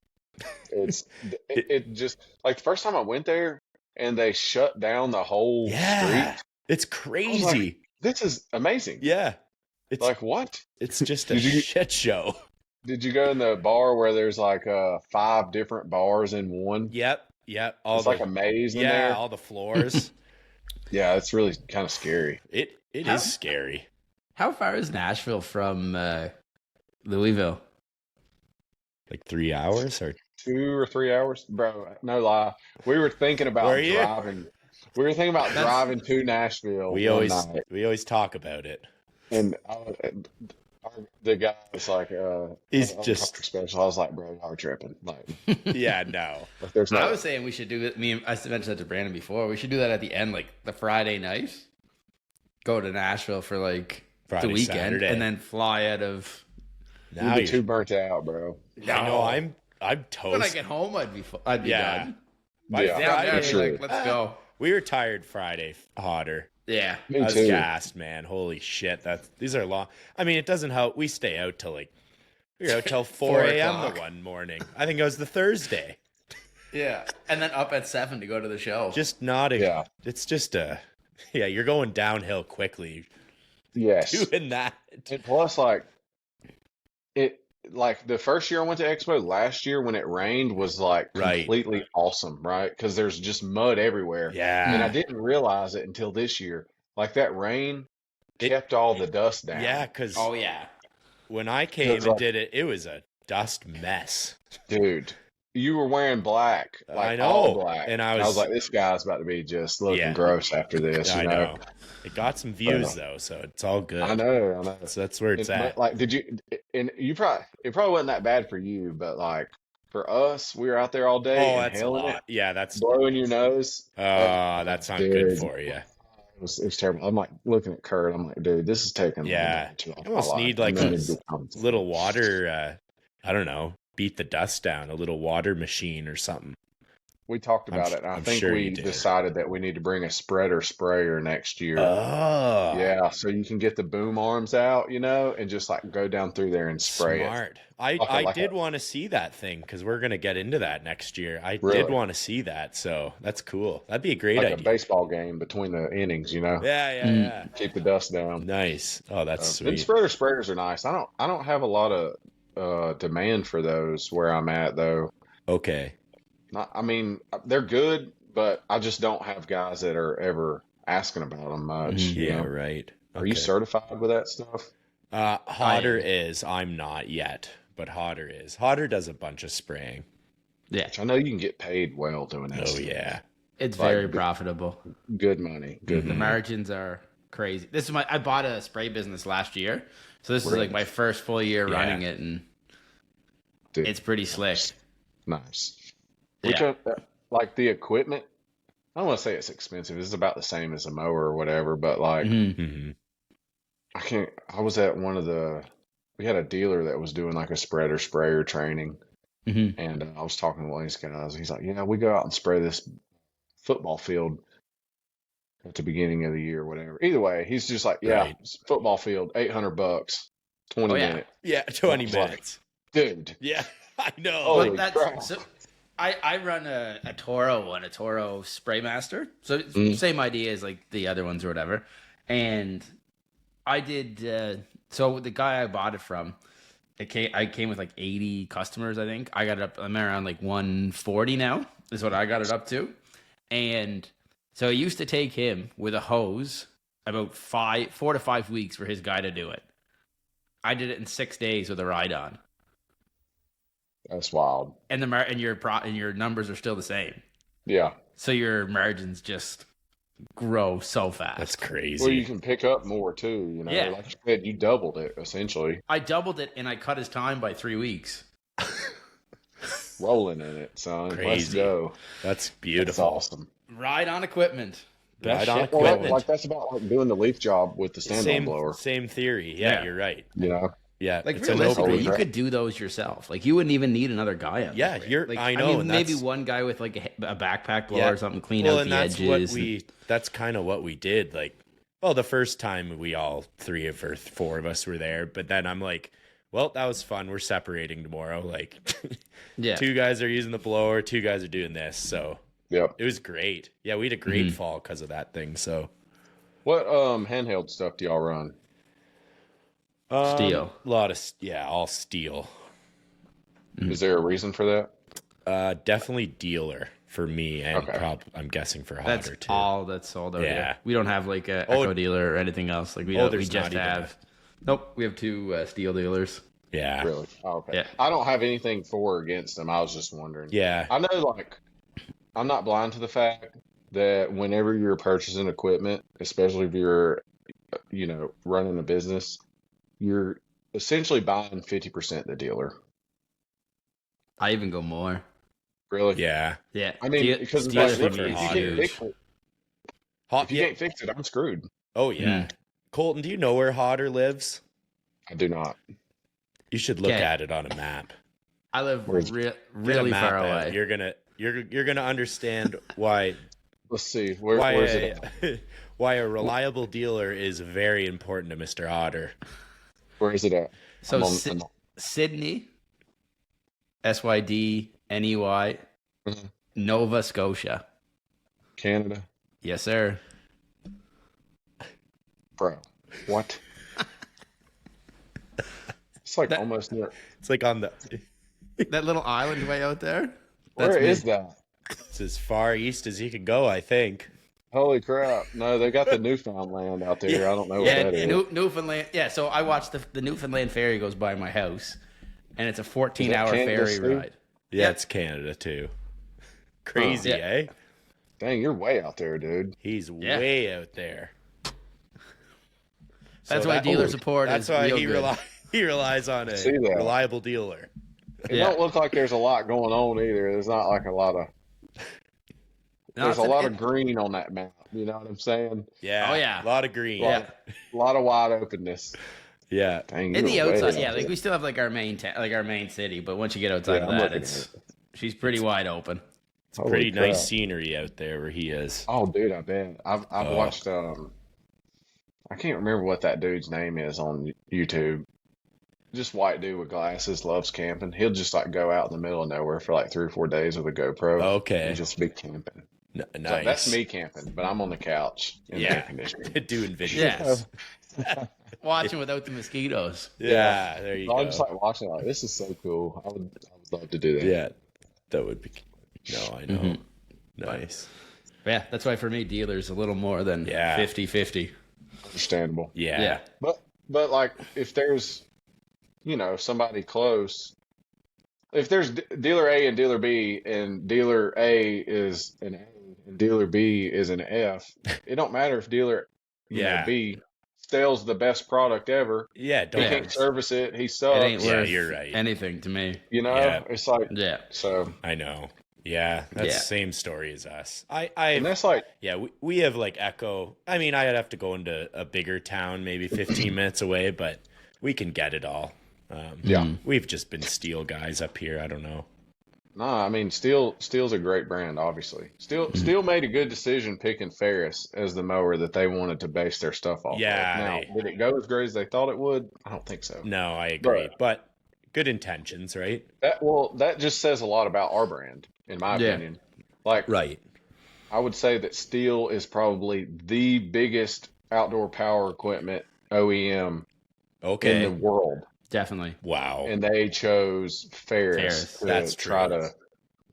It just like the first time I went there and they shut down the whole street. It's crazy. Like, this is amazing. Yeah, it's like what? It's just a shit show. Did you go in the bar where there's like 5 different bars in one? Yep. It's like a maze in there. Yeah, all the floors. Yeah, it's really kind of scary. It is scary. How far is Nashville from Louisville? Like 3 hours or 2 or 3 hours? Bro, no lie. We were thinking about driving. We were thinking about driving to Nashville. We always talk about it. And the guy was like, he's just special. I was like, bro, y'all are tripping. Like, yeah, no. There's I was saying we should do it. I mentioned that to Brandon before. We should do that at the end, like the Friday night. Go to Nashville for like Friday, the weekend, Saturday. And then fly out of. Now you're too burnt out, bro. No, I know I'm toast. When I get home, I'd be done. Friday, sure. Like, let's go. We were tired Friday, Hodder. Yeah, I was gassed, man. Holy shit! These are long. I mean, it doesn't help. We stay out till till 4 a.m. the one morning. I think it was the Thursday. Yeah, and then up at 7 to go to the show. Just nodding. Yeah, it's just you're going downhill quickly. Yes, doing that. And plus, the first year I went to Expo last year when it rained was completely awesome, right? Because there's just mud everywhere. Yeah. And I didn't realize it until this year. Like that rain kept all the dust down. Yeah, because when I came and did it, it was a dust mess. Dude, you were wearing black. I know. All black. And I was like, this guy's about to be just looking gross after this. I know. It got some views though, so it's all good. I know. So that's where it's at. Like, it probably wasn't that bad for you, but like for us, we were out there all day. Oh, that's a lot. Yeah, that's blowing your nose. That's not good for you. It was terrible. I'm like looking at Kurt. I'm like, dude, this is taking. Yeah, you almost need like a little water. I don't know, beat the dust down. A little water machine or something. We talked about it, and I think we decided that we need to bring a spreader sprayer next year. Oh. Yeah, so you can get the boom arms out, and just like go down through there and spray it. I did want to see that thing because we're going to get into that next year. I did want to see that, so that's cool. That'd be a great idea. Like a baseball game between the innings, Yeah. Keep the dust down. Nice. Oh, that's sweet. And spreader sprayers are nice. I don't have a lot of demand for those where I'm at, though. Okay. I mean, they're good, but I just don't have guys that are ever asking about them much. Yeah, right. Okay. Are you certified with that stuff? Hodder is. I'm not yet, but Hodder is. Hodder does a bunch of spraying. Yeah. Which I know you can get paid well doing that. Oh, yeah. It's very profitable. Good money. Good The margins are crazy. I bought a spray business last year. So this is like my first full year running it, and it's pretty slick. Nice. Which like the equipment, I don't want to say it's expensive. It's about the same as a mower or whatever, but like I was at we had a dealer that was doing like a spreader sprayer training, and I was talking to one of these guys. He's like, we go out and spray this football field at the beginning of the year or whatever. Either way, he's just like, football field, $800, 20 minutes. Yeah, 20 minutes. Like, dude. Yeah, I know. Holy crap. I run a Toro Spraymaster. So same idea as like the other ones or whatever. And I did, so the guy I bought it from, I came with like 80 customers, I think. I got it up, I'm around like 140 now is what I got it up to. And so it used to take him with a hose about 4 to 5 weeks for his guy to do it. I did it in 6 days with a ride-on. That's wild. And your numbers are still the same. Yeah. So your margins just grow so fast. That's crazy. Well, you can pick up more too, Yeah. Like you said, you doubled it essentially. I doubled it and I cut his time by 3 weeks. Rolling in it, son. Crazy. Let's go. That's beautiful. That's awesome. Ride on equipment. Best ride on equipment. Like that's about like doing the leaf job with the stand-on blower. Same theory. Yeah, you're right. Yeah, like realistically, you could do those yourself. Like you wouldn't even need another guy on. Yeah, I know. Maybe one guy with like a backpack blower or something, clean out the edges. That's kind of what we did. Like, the first time we all 3 or 4 of us were there, but then I'm like, well, that was fun. We're separating tomorrow. Like, 2 guys are using the blower, 2 guys are doing this. So it was great. Yeah, we had a great fall because of that thing. So, what handheld stuff do y'all run? Steel. A lot of all steel. Is there a reason for that? Definitely dealer for me, and I'm guessing for Hodder too. That's all that's sold out here. We don't have like a Echo dealer or anything else. Like we just have. Nope, we have 2 steel dealers. Yeah. Really? Oh, okay. Yeah. I don't have anything for or against them. I was just wondering. Yeah. I know, like, I'm not blind to the fact that whenever you're purchasing equipment, especially if you're running a business, you're essentially buying 50% the dealer. I even go more. Really? Yeah. Yeah. I mean, because it's like, if you can't fix it, I'm screwed. Oh, yeah. Colton, do you know where Hodder lives? I do not. You should look at it on a map. I live really far away. You're gonna understand why. Let's see. Where's it at? Why a reliable dealer is very important to Mr. Hodder. Where is it at? So Sydney, SYDNEY, Nova Scotia, Canada. Yes, sir. Bro, what? It's like almost near. It's like on the that little island way out there. Where is that? It's as far east as you could go, I think. Holy crap! No, they got the Newfoundland out there. I don't know what that is. Newfoundland. Yeah, so I watched the Newfoundland ferry goes by my house, and it's a 14-hour ferry ride. Yeah, it's Canada too. Crazy, eh? Dang, you're way out there, dude. He's way out there. That's why dealer support. That's why he relies on a reliable dealer. It don't look like there's a lot going on either. There's not like a lot of. There's a lot of green on that map. You know what I'm saying? Yeah. Oh yeah. A lot of green. A lot of wide openness. Yeah. Dang, in the outside, like we still have like our main city, but once you get outside of that, she's pretty wide open. It's pretty nice scenery out there where he is. Oh, dude, I bet. I've watched. I can't remember what that dude's name is on YouTube. Just white dude with glasses, loves camping. He'll just like go out in the middle of nowhere for like 3 or 4 days with a GoPro. Okay. And just be camping. Nice. So that's me camping, but I'm on the couch in the air conditioning. Doing videos. Yes. Watching without the mosquitoes. Yeah, there you go. I'm just like watching like this is so cool. I would love to do that. Yeah. That would be I know. Mm-hmm. Nice. Yeah, that's why for me dealer's a little more than 50-50. Understandable. Yeah. But like if there's somebody close, if there's dealer A and dealer B and dealer A is an A and dealer B is an F, it don't matter if dealer B sells the best product ever. Yeah, he can't service it. He sucks. It ain't worth you're right. anything to me. It's like So I know. Yeah, that's the same story as us. And that's like we have like Echo. I mean, I'd have to go into a bigger town, maybe 15 minutes away, but we can get it all. We've just been Steel guys up here. I don't know. No, I mean Steel's a great brand. Obviously, Steel made a good decision picking Ferris as the mower that they wanted to base their stuff off. Yeah. Now, did it go as great as they thought it would? I don't think so. No, I agree. But good intentions, right? That just says a lot about our brand, in my opinion. Like, right. I would say that Steel is probably the biggest outdoor power equipment OEM in the world. Definitely. Wow. And they chose Ferris to try to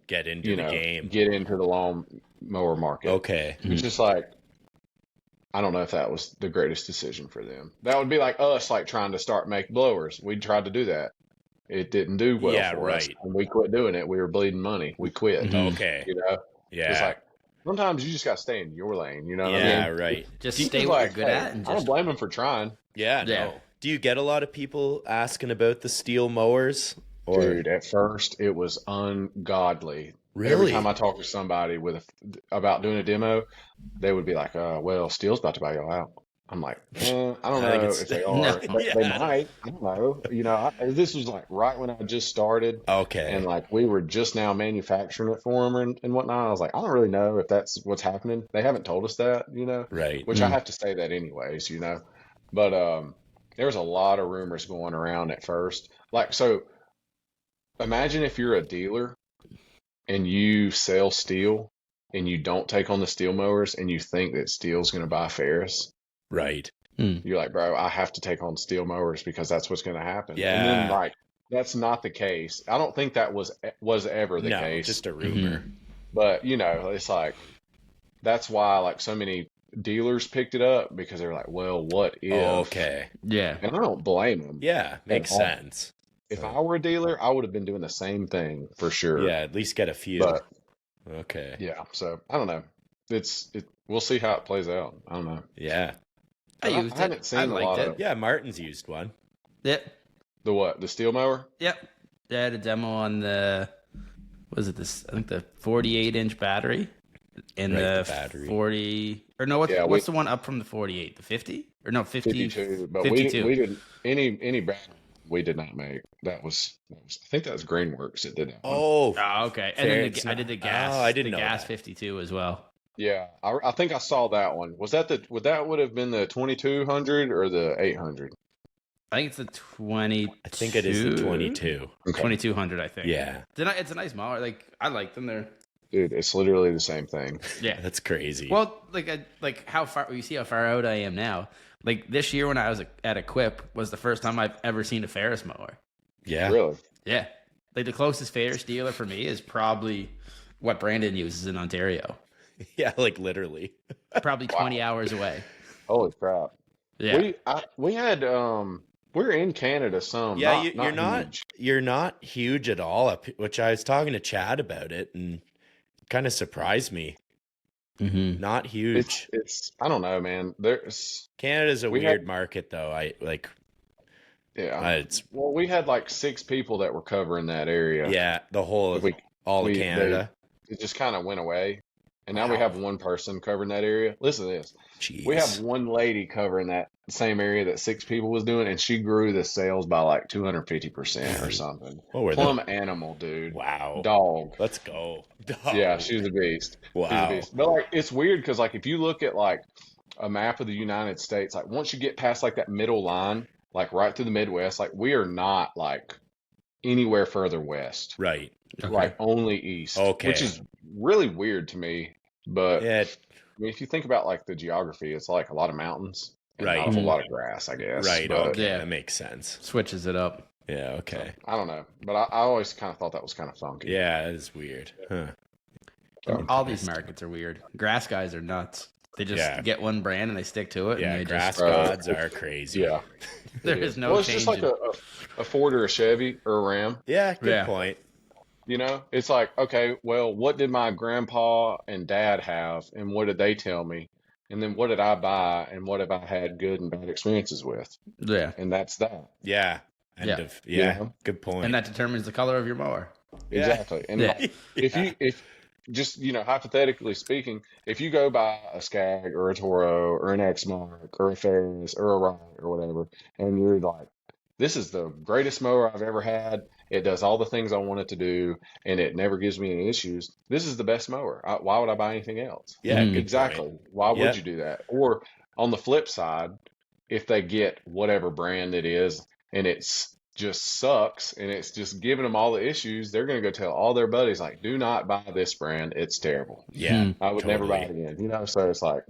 get into the game. Get into the lawn mower market. Okay. It's just like, I don't know if that was the greatest decision for them. That would be like us trying to start make blowers. We tried to do that. It didn't do well for us. And we quit doing it. We were bleeding money. We quit. Mm-hmm. Okay. It's like, sometimes you just got to stay in your lane. You know what I mean? Yeah, right. Just stay what you're good at. I don't blame them for trying. Yeah, no. Do you get a lot of people asking about the Steel mowers? Dude, at first it was ungodly. Really? Every time I talk to somebody about doing a demo, they would be like, well, Steel's about to buy you out. I'm like, I don't know if they are. They might. I don't know. This was like right when I just started. Okay. And like we were just now manufacturing it for them and whatnot. I was like, I don't really know if that's what's happening. They haven't told us that, Right. Which I have to say that anyways, But there was a lot of rumors going around at first. Like, so imagine if you're a dealer and you sell Steel and you don't take on the Steel mowers and you think that Steel's going to buy Ferris. Right. You're like, bro, I have to take on Steel mowers because that's what's going to happen. Yeah. And then like, that's not the case. I don't think that was ever the case. Just a rumor. Mm-hmm. But, it's like, that's why like so many dealers picked it up because they're like, well, what if? Okay. Yeah. And I don't blame them. Yeah, makes sense. If I were a dealer, I would have been doing the same thing for sure. Yeah, at least get a few. But, okay. Yeah, so I don't know. We'll see how it plays out. I don't know. Yeah. I used it. I haven't seen a lot of it. Yeah, Martin's used one. Yep. The what? The steel mower? Yep. They had a demo on the, was it this? I think the 48-inch battery and the battery. 40, or no, what's the one up from the 48? The 50? Or no, 50? 52. But 52. We didn't, any battery we did not make. That was I think that was Greenworks that did that one. Oh, okay. And then I did the gas. I didn't know gas that. 52 as well. Yeah, I think I saw that one. Was that would have been the 2200 or the 800? I think it's the 22. I think it is the 22. Okay. 2200, I think. Yeah. It's a nice mower. Like, I like them. Dude, it's literally the same thing. Yeah. That's crazy. Well, like how far, you see how far out I am now. Like, this year when I was at Equip was the first time I've ever seen a Ferris mower. Yeah. Really? Yeah. Like, the closest Ferris dealer for me is probably what Brandon uses in Ontario. Yeah, like literally. Probably 20 hours away. Holy crap. Yeah. We had we're in Canada some. Yeah, you're not huge at all, which I was talking to Chad about it and kind of surprised me. Mm-hmm. Not huge. It's I don't know, man. Canada's a weird market though. We had like 6 people that were covering that area. Yeah, the whole of all of Canada. It just kind of went away. And now we have one person covering that area. Listen to this. Jeez. We have one lady covering that same area that 6 people was doing, and she grew the sales by like 250% or something. Plum animal, dude. Wow. Dog. Let's go. Dog. Yeah, she's a beast. Wow. She's a beast. But like, it's weird because like if you look at like a map of the United States, like once you get past like that middle line, like right through the Midwest, like we are not like anywhere further west. Right. Okay. Like only east. Okay. Which is really weird to me. But yeah. I mean, if you think about like the geography, it's like a lot of mountains and right. not a whole lot of grass, I guess. Right. But, okay. Yeah, that makes sense. Switches it up. Yeah. Okay. I don't know, but I always kind of thought that was kind of funky. Yeah, it is weird. Huh. All these markets are weird. Grass guys are nuts. They just get one brand and they stick to it. Yeah, and grass gods are crazy. Yeah. There is no. Well, it's just like a Ford or a Chevy or a Ram. Yeah. Good point. You know, it's like, okay, well, what did my grandpa and dad have, and what did they tell me? And then what did I buy, and what have I had good and bad experiences with? Yeah. And that's that. Yeah. Good point. And that determines the color of your mower. Exactly. And if just, you know, hypothetically speaking, if you go buy a Skag or a Toro or an X-Mark or a Ferris or a Ride or whatever, and you're like, this is the greatest mower I've ever had. It does all the things I want it to do, and it never gives me any issues. This is the best mower. Why would I buy anything else? Yeah, exactly. Point. Why would you do that? Or on the flip side, if they get whatever brand it is, and it's just sucks, and it's just giving them all the issues, they're going to go tell all their buddies, like, do not buy this brand. It's terrible. Yeah, I would never buy it again. You know, so it's like,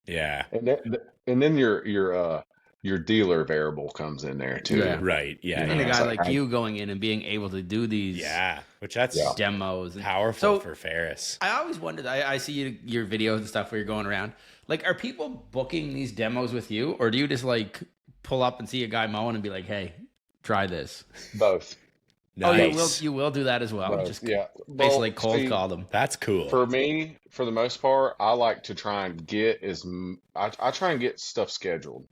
yeah. And then your dealer variable comes in there too. Yeah. Right. Yeah. And a guy like you going in and being able to do these which that's demos. Powerful for Ferris. I always wondered, I see your videos and stuff where you're going around. Like, are people booking these demos with you, or do you just like pull up and see a guy mowing and be like, hey, try this? Both. Nice. Oh, you will do that as well. Both. Just basically cold call them. That's cool. For me, for the most part, I like to try and get I try and get stuff scheduled.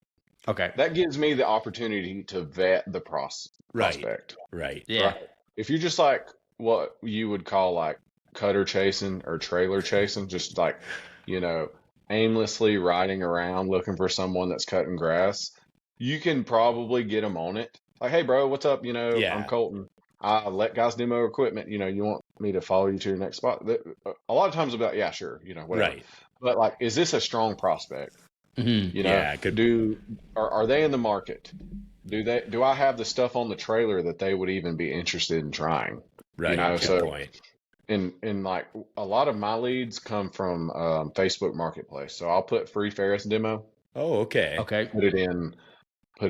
Okay. That gives me the opportunity to vet the prospect. Right. Yeah. Right. If you're just like what you would call like cutter chasing or trailer chasing, just like, you know, aimlessly riding around looking for someone that's cutting grass, you can probably get them on it. Like, hey, bro, what's up? You know, I'm Colton. I let guys demo equipment. You know, you want me to follow you to your next spot? A lot of times about, yeah, sure. You know, whatever. Right. But like, is this a strong prospect? Mm-hmm. You know, are they in the market? Do I have the stuff on the trailer that they would even be interested in trying? Right. You know, good point. And like a lot of my leads come from Facebook Marketplace. So I'll put free Ferris demo. Oh, okay. Okay. Put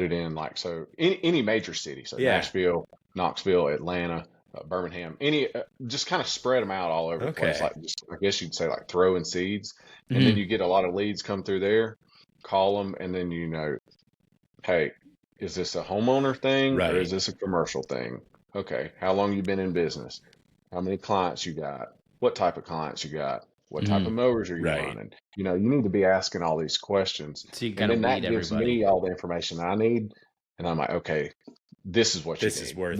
it in like, so any major city. So Nashville, Knoxville, Atlanta, Birmingham, just kind of spread them out all over the place. Like, just, I guess you'd say like throwing seeds. And then you get a lot of leads come through there, call them, and then, you know, hey, is this a homeowner thing or is this a commercial thing? Okay. How long you been in business? How many clients you got? What type of clients you got? What type of mowers are you running? You know, you need to be asking all these questions. So you and then that gives me all the information I need. And I'm like, okay, this is what this you is need. worth.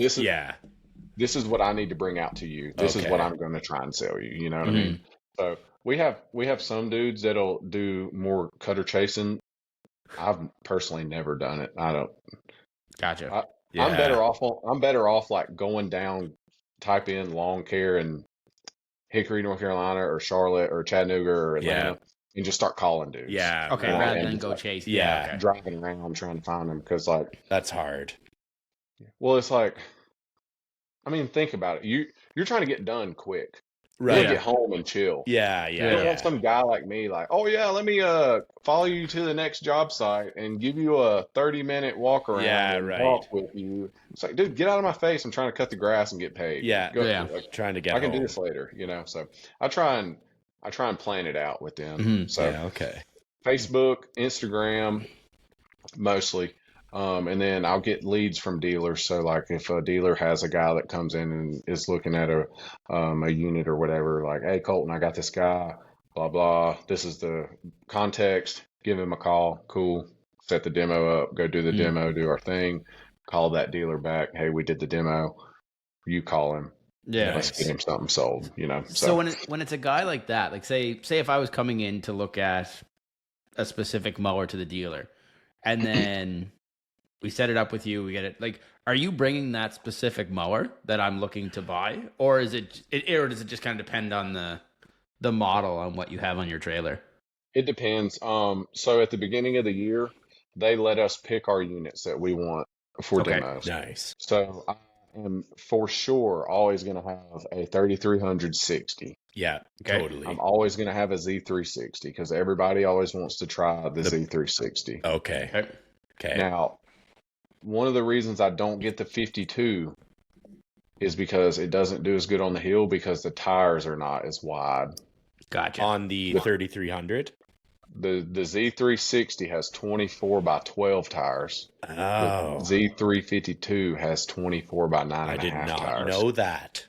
This is what I need to bring out to you. This is what I'm going to try and sell you. You know what I mean? So we have some dudes that'll do more cutter chasing. I've personally never done it. I don't. Gotcha. I'm better off like going down, type in lawn care in Hickory, North Carolina, or Charlotte, or Chattanooga, or Atlanta, and just start calling dudes. Yeah. Okay. Rather than go chase. Yeah. Okay. Driving around trying to find them, because like that's hard. Well, it's like, I mean, think about it. You're trying to get done quick. Right. You want to get home and chill. Yeah. You don't want some guy like me, like, oh yeah, let me follow you to the next job site and give you a 30-minute walk around. And walk with you. It's like, dude, get out of my face. I'm trying to cut the grass and get paid. Like, trying to get. I can do this later, you know. So I try and plan it out with them. So Facebook, Instagram, mostly. And then I'll get leads from dealers. So like if a dealer has a guy that comes in and is looking at a unit or whatever, like, hey, Colton, I got this guy, blah, blah. This is the context. Give him a call. Cool. Set the demo up. Go do the demo, do our thing. Call that dealer back. Hey, we did the demo. You call him. Yeah. Let's get him something sold, you know. So when it's a guy like that, like say if I was coming in to look at a specific mower to the dealer, and then we set it up with you, we get it. Like, are you bringing that specific mower that I'm looking to buy, or does it just kind of depend on the model on what you have on your trailer? It depends. So at the beginning of the year, they let us pick our units that we want for demos. Nice. So I am for sure always going to have a 3360. Yeah, totally. I'm always going to have a Z360 because everybody always wants to try the Z360. Okay. Now, one of the reasons I don't get the 52 is because it doesn't do as good on the hill because the tires are not as wide. Gotcha. On the 3300? The Z360 has 24 by 12 tires. Oh. The Z352 has 24 by 9.5 tires. I did not know that.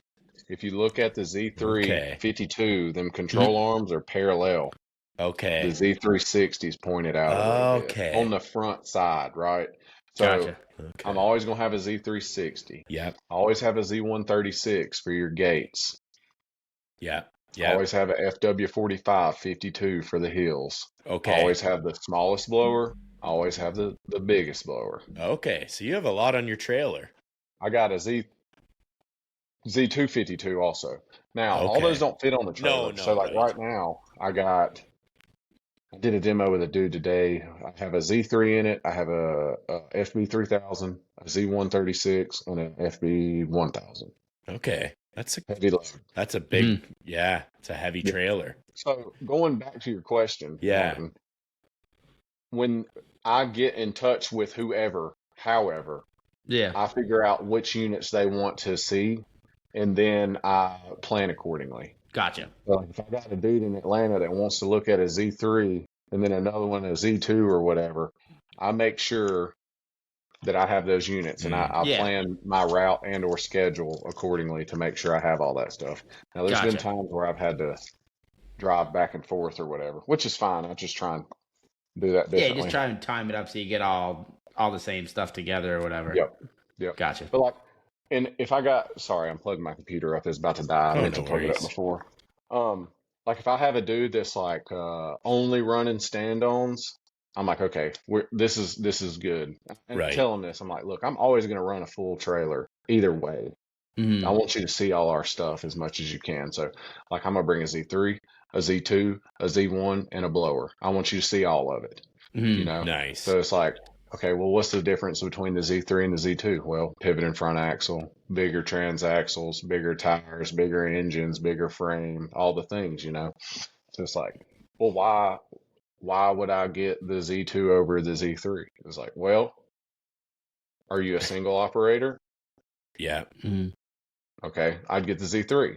If you look at the Z352, them control arms are parallel. Okay. The Z360 is pointed out a little bit on the front side, right? So I'm always going to have a Z360. Yep. I always have a Z136 for your gates. Yeah. I always have a FW45 52 for the hills. Okay. I always have the smallest blower. I always have the biggest blower. Okay. So you have a lot on your trailer. I got a Z252 also. Now, all those don't fit on the trailer. So like right now, I did a demo with a dude today. I have a Z3 in it. I have a FB3000, a Z136, and an FB1000. Okay. That's a heavy load. That's a big, it's a heavy trailer. So going back to your question, when I get in touch with however, I figure out which units they want to see, and then I plan accordingly. Gotcha. So if I got a dude in Atlanta that wants to look at a Z3 and then another one, a Z2 or whatever, I make sure that I have those units and I plan my route and or schedule accordingly to make sure I have all that stuff. Now, there's been times where I've had to drive back and forth or whatever, which is fine. I just try and do that differently. Yeah, just try and time it up so you get all the same stuff together or whatever. Yep. Gotcha. But like, and if I got, sorry, I'm plugging my computer up. It's about to die. I meant to plug it up before. Like if I have a dude that's like only running stand-ons, I'm like, okay, this is good. And tell him this. I'm like, look, I'm always going to run a full trailer either way. I want you to see all our stuff as much as you can. So like I'm going to bring a Z3, a Z2, a Z1, and a blower. I want you to see all of it. You know? Nice. So it's like, okay, well, what's the difference between the Z3 and the Z2? Well, pivot and front axle, bigger transaxles, bigger tires, bigger engines, bigger frame, all the things, you know? So it's like, well, why would I get the Z2 over the Z3? It's like, well, are you a single operator? Yeah. Okay, I'd get the Z3.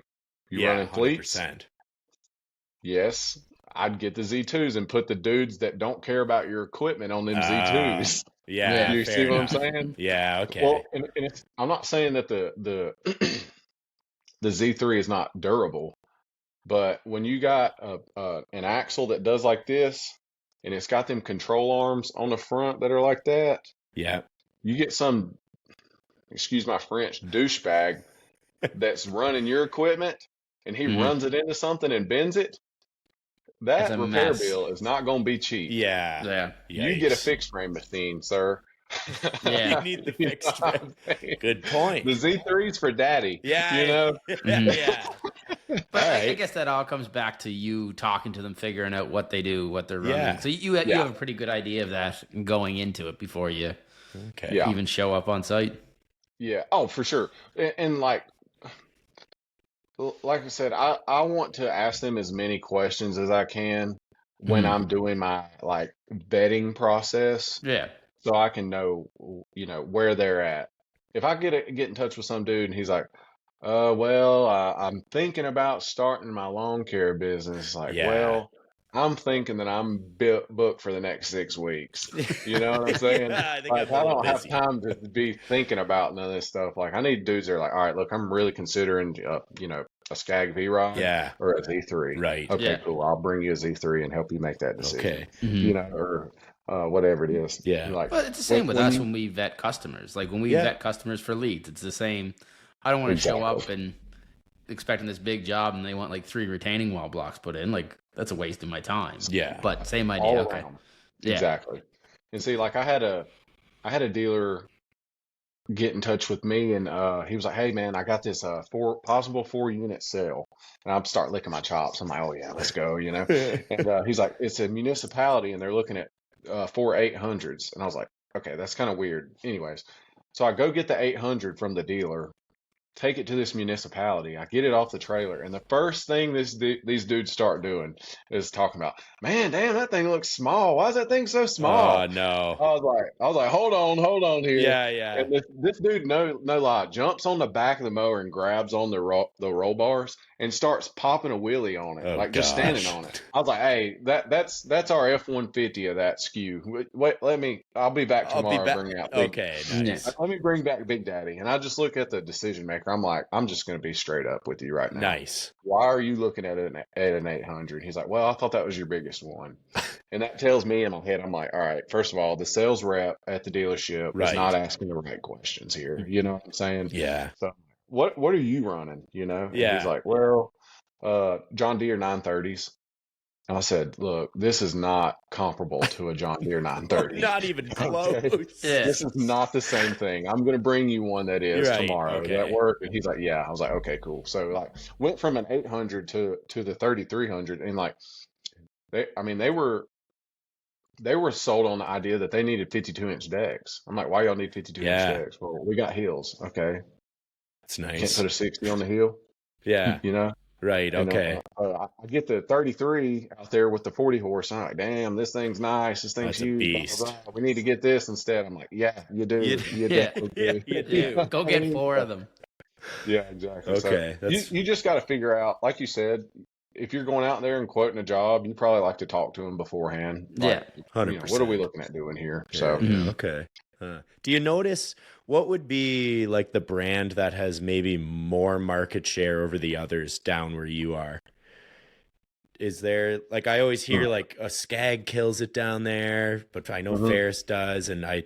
You running fleets? 100%. Yes. I'd get the Z2s and put the dudes that don't care about your equipment on them Z2s. Yeah. You see what I'm saying? Yeah, okay. Well, and I'm not saying that the the Z3 is not durable. But when you got an axle that does like this, and it's got them control arms on the front that are like that, yeah, you get some, excuse my French, douchebag that's running your equipment, and he runs it into something and bends it. That repair bill is not going to be cheap. Yeah. You get a fixed frame machine, sir. Yeah. You need the fixed frame. Good point. The Z3's for daddy. Yeah. You know? Yeah. But I guess that all comes back to you talking to them, figuring out what they do, what they're running. Yeah. So you have a pretty good idea of that going into it before you even show up on site. Yeah. Oh, for sure. And like I said, I want to ask them as many questions as I can when I'm doing my like vetting process. Yeah. So I can know, where they're at. If I get in touch with some dude and he's like, I'm thinking about starting my lawn care business. Like, well, I'm thinking that I'm booked for the next 6 weeks. You know what I'm saying? I don't have time to be thinking about none of this stuff. Like, I need dudes that are like, all right, look, I'm really considering, a Skag V-Rod or a Z3. Right. Okay, cool. I'll bring you a Z3 and help you make that decision. Okay. Or whatever it is. Yeah. Like, but it's the same with us when we vet customers. Like when we vet customers for leads, it's the same. I don't want to show up and expecting this big job and they want like 3 retaining wall blocks put in. Like that's a waste of my time. Yeah. But same idea. Okay. Yeah. Exactly. And see, like I had a dealer get in touch with me and he was like, hey man, I got this possible 4-unit sale. And I'm start licking my chops. I'm like, oh yeah, let's go, And he's like, it's a municipality and they're looking at 4 800s. And I was like, okay, that's kind of weird. Anyways, so I go get the 800 from the dealer, take it to this municipality. I get it off the trailer, and the first thing these dudes start doing is talking about, man, damn, that thing looks small. Why is that thing so small? Oh no! I was like, hold on here. Yeah. And this dude, no lie, jumps on the back of the mower and grabs on the roll bars and starts popping a wheelie on it, just standing on it. I was like, hey, that's our F-150 of that SKU. Wait, I'll be back tomorrow. Bring out nice. Let me bring back Big Daddy. And I just look at the decision maker. I'm like, I'm just going to be straight up with you right now. Nice. Why are you looking at an 800? He's like, well, I thought that was your biggest one. And that tells me in my head, I'm like, all right, first of all, the sales rep at the dealership is not asking the right questions here. You know what I'm saying? Yeah. So what are you running? And he's like, well, John Deere 930s. And I said, look, this is not comparable to a John Deere 930. Not even close. Okay? This is not the same thing. I'm going to bring you one that is tomorrow. Okay. Does that work? And he's like, yeah. I was like, okay, cool. So like went from an 800 to the 3300, and like they were sold on the idea that they needed 52-inch decks. I'm like, why y'all need 52-inch decks? Well, we got hills. Okay. That's nice. Can't put a 60 on the hill. Yeah. Right. And, okay. I get the 33 out there with the 40 horse. I'm like, damn, this thing's nice. This thing's huge. Beast. Blah, blah, blah. We need to get this instead. I'm like, yeah, you do. You definitely do. You do. Go get 4 of them. Yeah, exactly. Okay. So you just got to figure out, like you said, if you're going out there and quoting a job, you probably like to talk to them beforehand. Like, 100%. What are we looking at doing here? Yeah. So okay. Do you notice what would be like the brand that has maybe more market share over the others down where you are? Is there, like, I always hear like a Skag kills it down there, but I know Ferris does, and I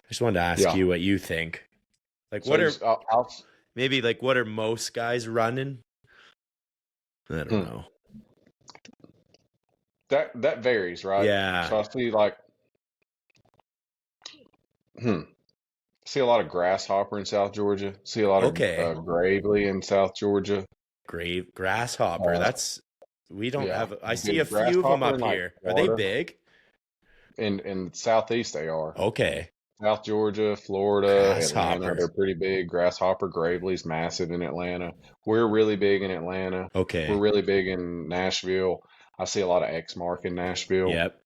just wanted to ask you what you think. Like, what what are most guys running? I don't know. That varies, right? Yeah. So I see like, see a lot of Grasshopper in South Georgia. See a lot of Gravely in South Georgia. Grasshopper. We don't have. I see a few of them up here. Are they big? In Southeast, they are. Okay. South Georgia, Florida, Atlanta, they're pretty big. Grasshopper, Gravely's massive in Atlanta. We're really big in Atlanta. Okay. We're really big in Nashville. I see a lot of X-Mark in Nashville. Yep.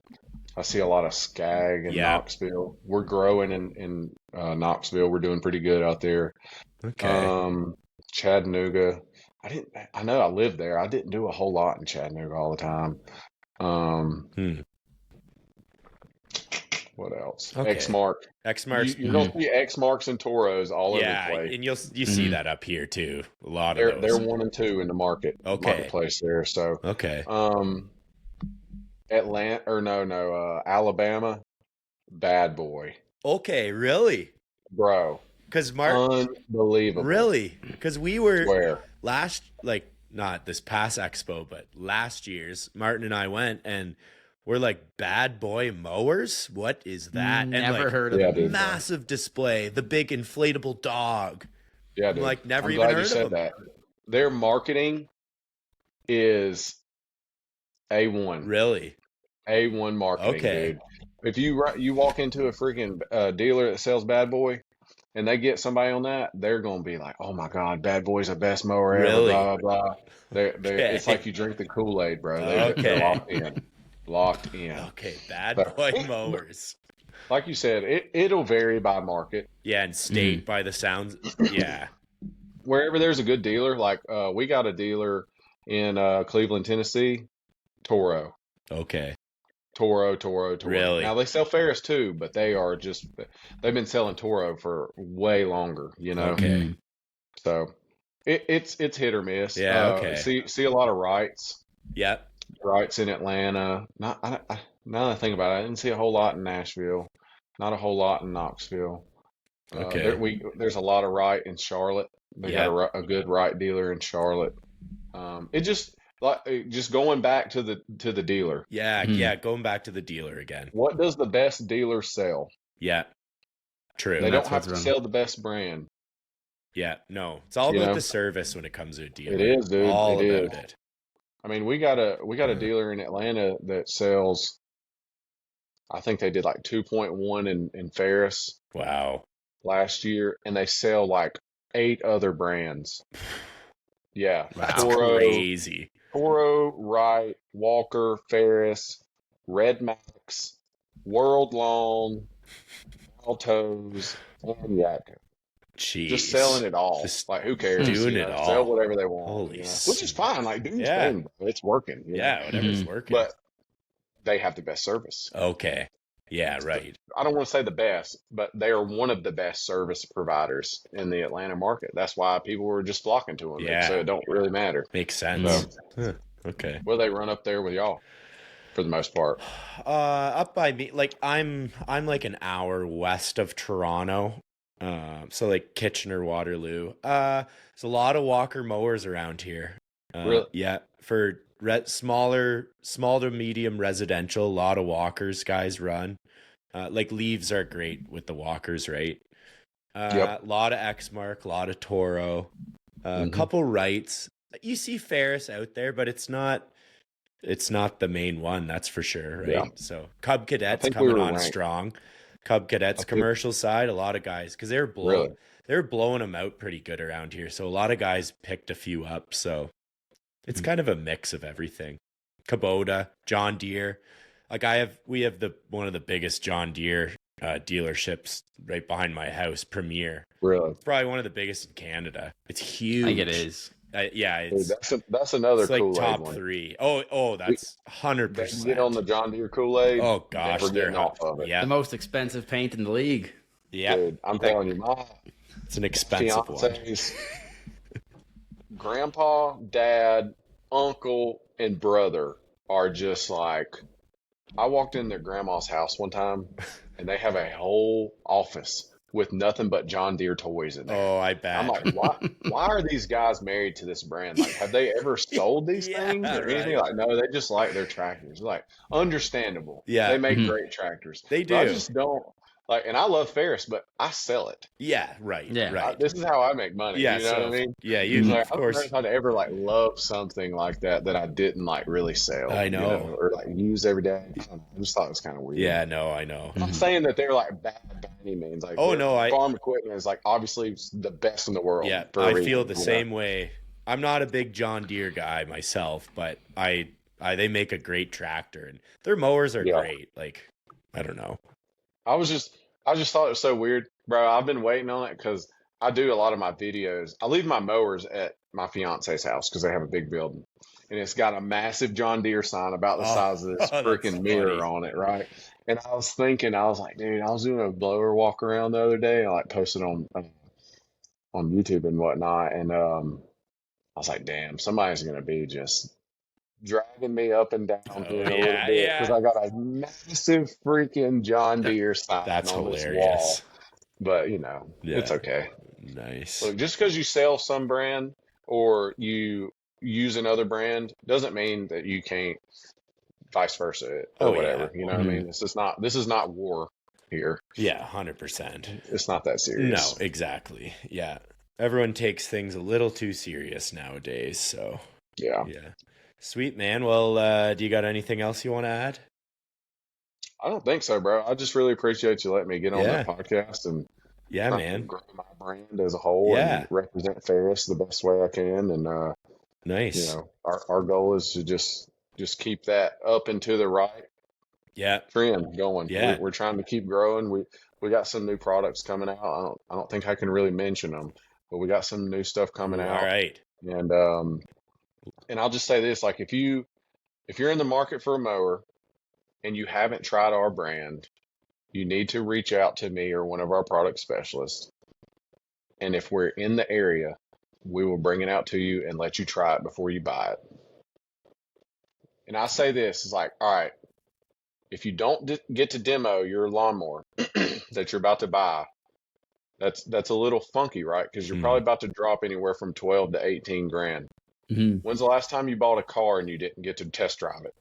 I see a lot of Skag in Knoxville. We're growing in Knoxville. We're doing pretty good out there. Okay. Chattanooga. I know I lived there. I didn't do a whole lot in Chattanooga all the time. What else? Okay. X-Mark. X-Marks. You're going to see X-Marks and Toros all over the place. And you see that up here too. A lot of those. They're 1 and 2 in the marketplace there. So Alabama, Bad Boy. Okay, really? Bro. Because unbelievable. Really? Because we were not this past expo, but last year's, Martin and I went and we're like, Bad Boy mowers? What is that? Never heard of it. Massive display, the big inflatable dog. Yeah, dude. Never even heard of them. That. Their marketing is A1. Really? A1 marketing, dude. If you walk into a freaking dealer that sells Bad Boy, and they get somebody on that, they're going to be like, "Oh my God, Bad Boy's the best mower ever." Blah blah blah. It's like you drink the Kool-Aid, bro. They're locked in. Okay, Bad Boy mowers. Like you said, it'll vary by market. Yeah, and state by the sounds. Yeah. Wherever there's a good dealer, like we got a dealer in Cleveland, Tennessee, Toro. Okay. Toro. Really? Now they sell Ferris too, but they've been selling Toro for way longer, Okay. So it's hit or miss. Yeah. Okay. See a lot of Wrights. Yep. Wrights in Atlanta. Now that I think about it, I didn't see a whole lot in Nashville. Not a whole lot in Knoxville. Okay. There's a lot of Wright in Charlotte. They got a good Wright dealer in Charlotte. It just going back to the dealer. Yeah, going back to the dealer again. What does the best dealer sell? Yeah, true. They don't have to sell the best brand. Yeah, no. It's all about the service when it comes to a dealer. It is, dude. All about it. I mean, we got a dealer in Atlanta that sells, I think they did like 2.1 in Ferris. Wow. Last year, and they sell like 8 other brands. Yeah. That's crazy. Toro, Wright, Walker, Ferris, Red Max, World Lawn, Altos, and Yakko. Jeez. Just selling it all. Like, who cares? Doing it all. Sell whatever they want. Holy which is fine. Like, do your thing. It's working. Whatever's working. But they have the best service. Okay. Yeah, right. I don't want to say the best, but they are one of the best service providers in the Atlanta market. That's why people were just flocking to them. Yeah. So it don't really matter. Makes sense. Okay. Well, they run up there with y'all for the most part. Up by me, like I'm like an hour west of Toronto. So like Kitchener, Waterloo. There's a lot of Walker mowers around here. Really? Yeah, for smaller to medium residential, a lot of Walkers guys run. Like Leaves are great with the Walkers, right? A lot of X-Mark, a lot of Toro, a couple Wrights. You see Ferris out there, but it's not the main one, that's for sure, right? Yeah. So Cub Cadets coming on strong. Cub Cadets commercial side, a lot of guys, because they were blowing them out pretty good around here. So a lot of guys picked a few up. So it's kind of a mix of everything. Kubota, John Deere. We have one of the biggest John Deere dealerships right behind my house, Premier. Really? It's probably one of the biggest in Canada. It's huge. I think it is. That's another it's like Kool-Aid top one. 3. Oh, that's 100%. Get on the John Deere Kool-Aid. Oh gosh, they're getting off of it. Yeah, the most expensive paint in the league. Yeah, dude, I'm telling you, it's an expensive one. Grandpa, dad, uncle, and brother are just like. I walked in their grandma's house one time, and they have a whole office with nothing but John Deere toys in there. Oh, I bet. I'm like, why are these guys married to this brand? Like, have they ever sold these things or anything? Right. Like, no, they just like their tractors. Like, understandable. Yeah. They make great tractors. They do. But I just don't. Like, and I love Ferris, but I sell it. Yeah, right. Yeah, right. This is how I make money. Yeah, you know what I mean? Yeah, of course. I don't know if I'd ever like love something like that I didn't like really sell. I know. Or like use every day. I just thought it was kind of weird. Yeah, no, I know. I'm not saying that they're like bad by any means. Like, farm equipment is like obviously the best in the world. Yeah, I feel the same way. I'm not a big John Deere guy myself, but they make a great tractor and their mowers are great. Like, I don't know. I just thought it was so weird, bro. I've been waiting on it because I do a lot of my videos. I leave my mowers at my fiance's house because they have a big building, and it's got a massive John Deere sign about the size of this freaking mirror on it, right? And I was thinking, I was like, dude, I was doing a blower walk around the other day. I like posted on YouTube and whatnot, and I was like, damn, somebody's gonna be just dragging me up and down here a little bit because I got a massive freaking John Deere sign on hilarious. This wall. But it's okay. Nice. Look, just because you sell some brand or you use another brand doesn't mean that you can't vice versa it or whatever. You know what I mean? This is not war here. Yeah, 100%. It's not that serious. No, exactly. Yeah. Everyone takes things a little too serious nowadays, so yeah. Sweet, man. Well, do you got anything else you want to add? I don't think so, bro. I just really appreciate you letting me get on the podcast and man, grow my brand as a whole and represent Ferris the best way I can. And nice. Our goal is to just keep that up and to the right. Yeah, trend going. Yeah, we're trying to keep growing. We got some new products coming out. I don't think I can really mention them, but we got some new stuff coming out. All right. And I'll just say this: like if you're in the market for a mower and you haven't tried our brand, you need to reach out to me or one of our product specialists. And if we're in the area, we will bring it out to you and let you try it before you buy it. And I say this is like, all right, if you don't get to demo your lawnmower that you're about to buy, that's a little funky, right? Because you're probably about to drop anywhere from 12 to 18 grand. Mm-hmm. When's the last time you bought a car and you didn't get to test drive it?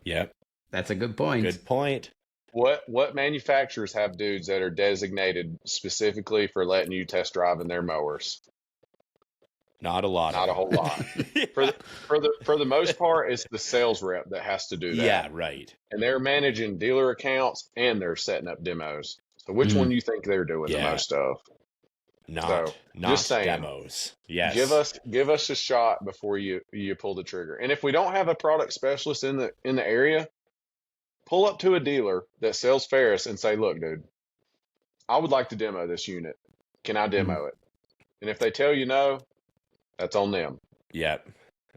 Yep. That's a good point. Good point. What manufacturers have dudes that are designated specifically for letting you test drive in their mowers? Not a lot. Not a whole lot. For the most part, it's the sales rep that has to do that. Yeah, right. And they're managing dealer accounts and they're setting up demos. So which one do you think they're doing the most of? Not just saying, demos. Yes. Give us a shot before you pull the trigger. And if we don't have a product specialist in the area, pull up to a dealer that sells Ferris and say, look, dude, I would like to demo this unit. Can I demo it? And if they tell you no, that's on them. Yep.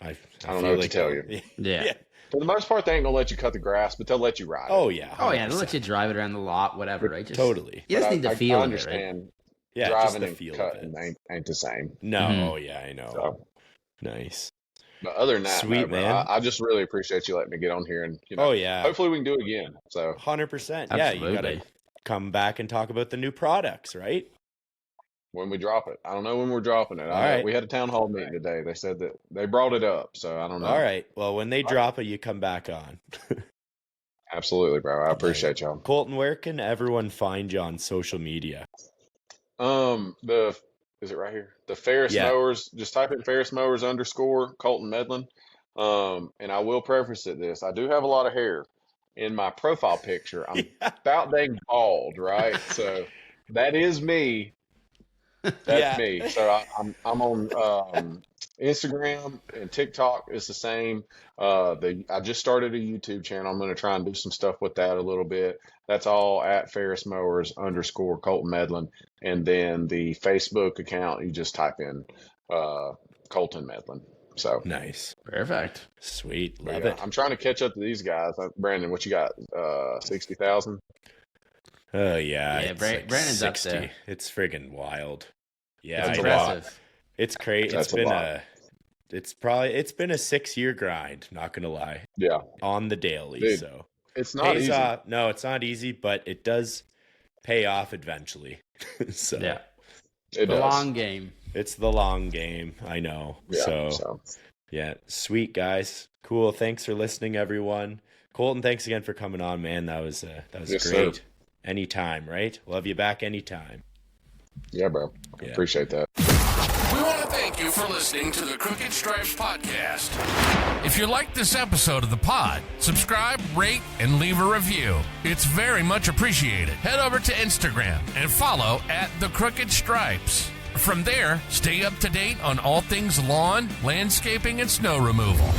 I don't know what to tell you. Yeah. For the most part, they ain't going to let you cut the grass, but they'll let you ride it. Oh, yeah. 100%. Oh, yeah. They'll let you drive it around the lot, whatever, right? Totally. You just need to feel I understand. It, right? Yeah, driving and cutting ain't the same. No, Oh, yeah, I know. So, nice. But other than that, sweet, man. I just really appreciate you letting me get on here and hopefully we can do it again. So 100%. Yeah, you gotta come back and talk about the new products, right? When we drop it. I don't know when we're dropping it. All right. We had a town hall meeting today. They said that they brought it up, so I don't know. All right. Well, when they drop it, you come back on. Absolutely, bro. I appreciate y'all. Colton, where can everyone find you on social media? Is it right here? The Ferris Mowers. Just type in Ferris Mowers _ Colton Medlin. And I will preface it this: I do have a lot of hair in my profile picture. I'm about dang bald, right? So that is me. That's me. So I'm on Instagram and TikTok. It's the same. I just started a YouTube channel. I'm going to try and do some stuff with that a little bit. That's all at Ferris Mowers _ Colton Medlin. And then the Facebook account, you just type in Colton Medlin. So nice. Perfect. Sweet. Love it. I'm trying to catch up to these guys. Brandon, what you got? 60,000? Oh yeah. Yeah, Brandon's 60. Up there. It's friggin' wild. Yeah, it's impressive. It's crazy. It's been a 6-year grind, not gonna lie. Yeah. On the daily. Dude, so it's not easy. No, it's not easy, but it does pay off eventually. So yeah. It's the long game. It's the long game. I know. Yeah, so yeah. Sweet guys. Cool. Thanks for listening, everyone. Colton, thanks again for coming on, man. That was great. Sir. Anytime, right? Love you back anytime. Yeah, bro. Yeah. Appreciate that. We want to thank you for listening to the Crooked Stripes podcast. If you liked this episode of the pod, subscribe, rate, and leave a review. It's very much appreciated. Head over to Instagram and follow at the Crooked Stripes. From there, stay up to date on all things lawn, landscaping, and snow removal.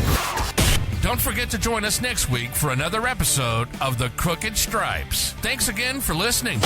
Don't forget to join us next week for another episode of the Crooked Stripes. Thanks again for listening.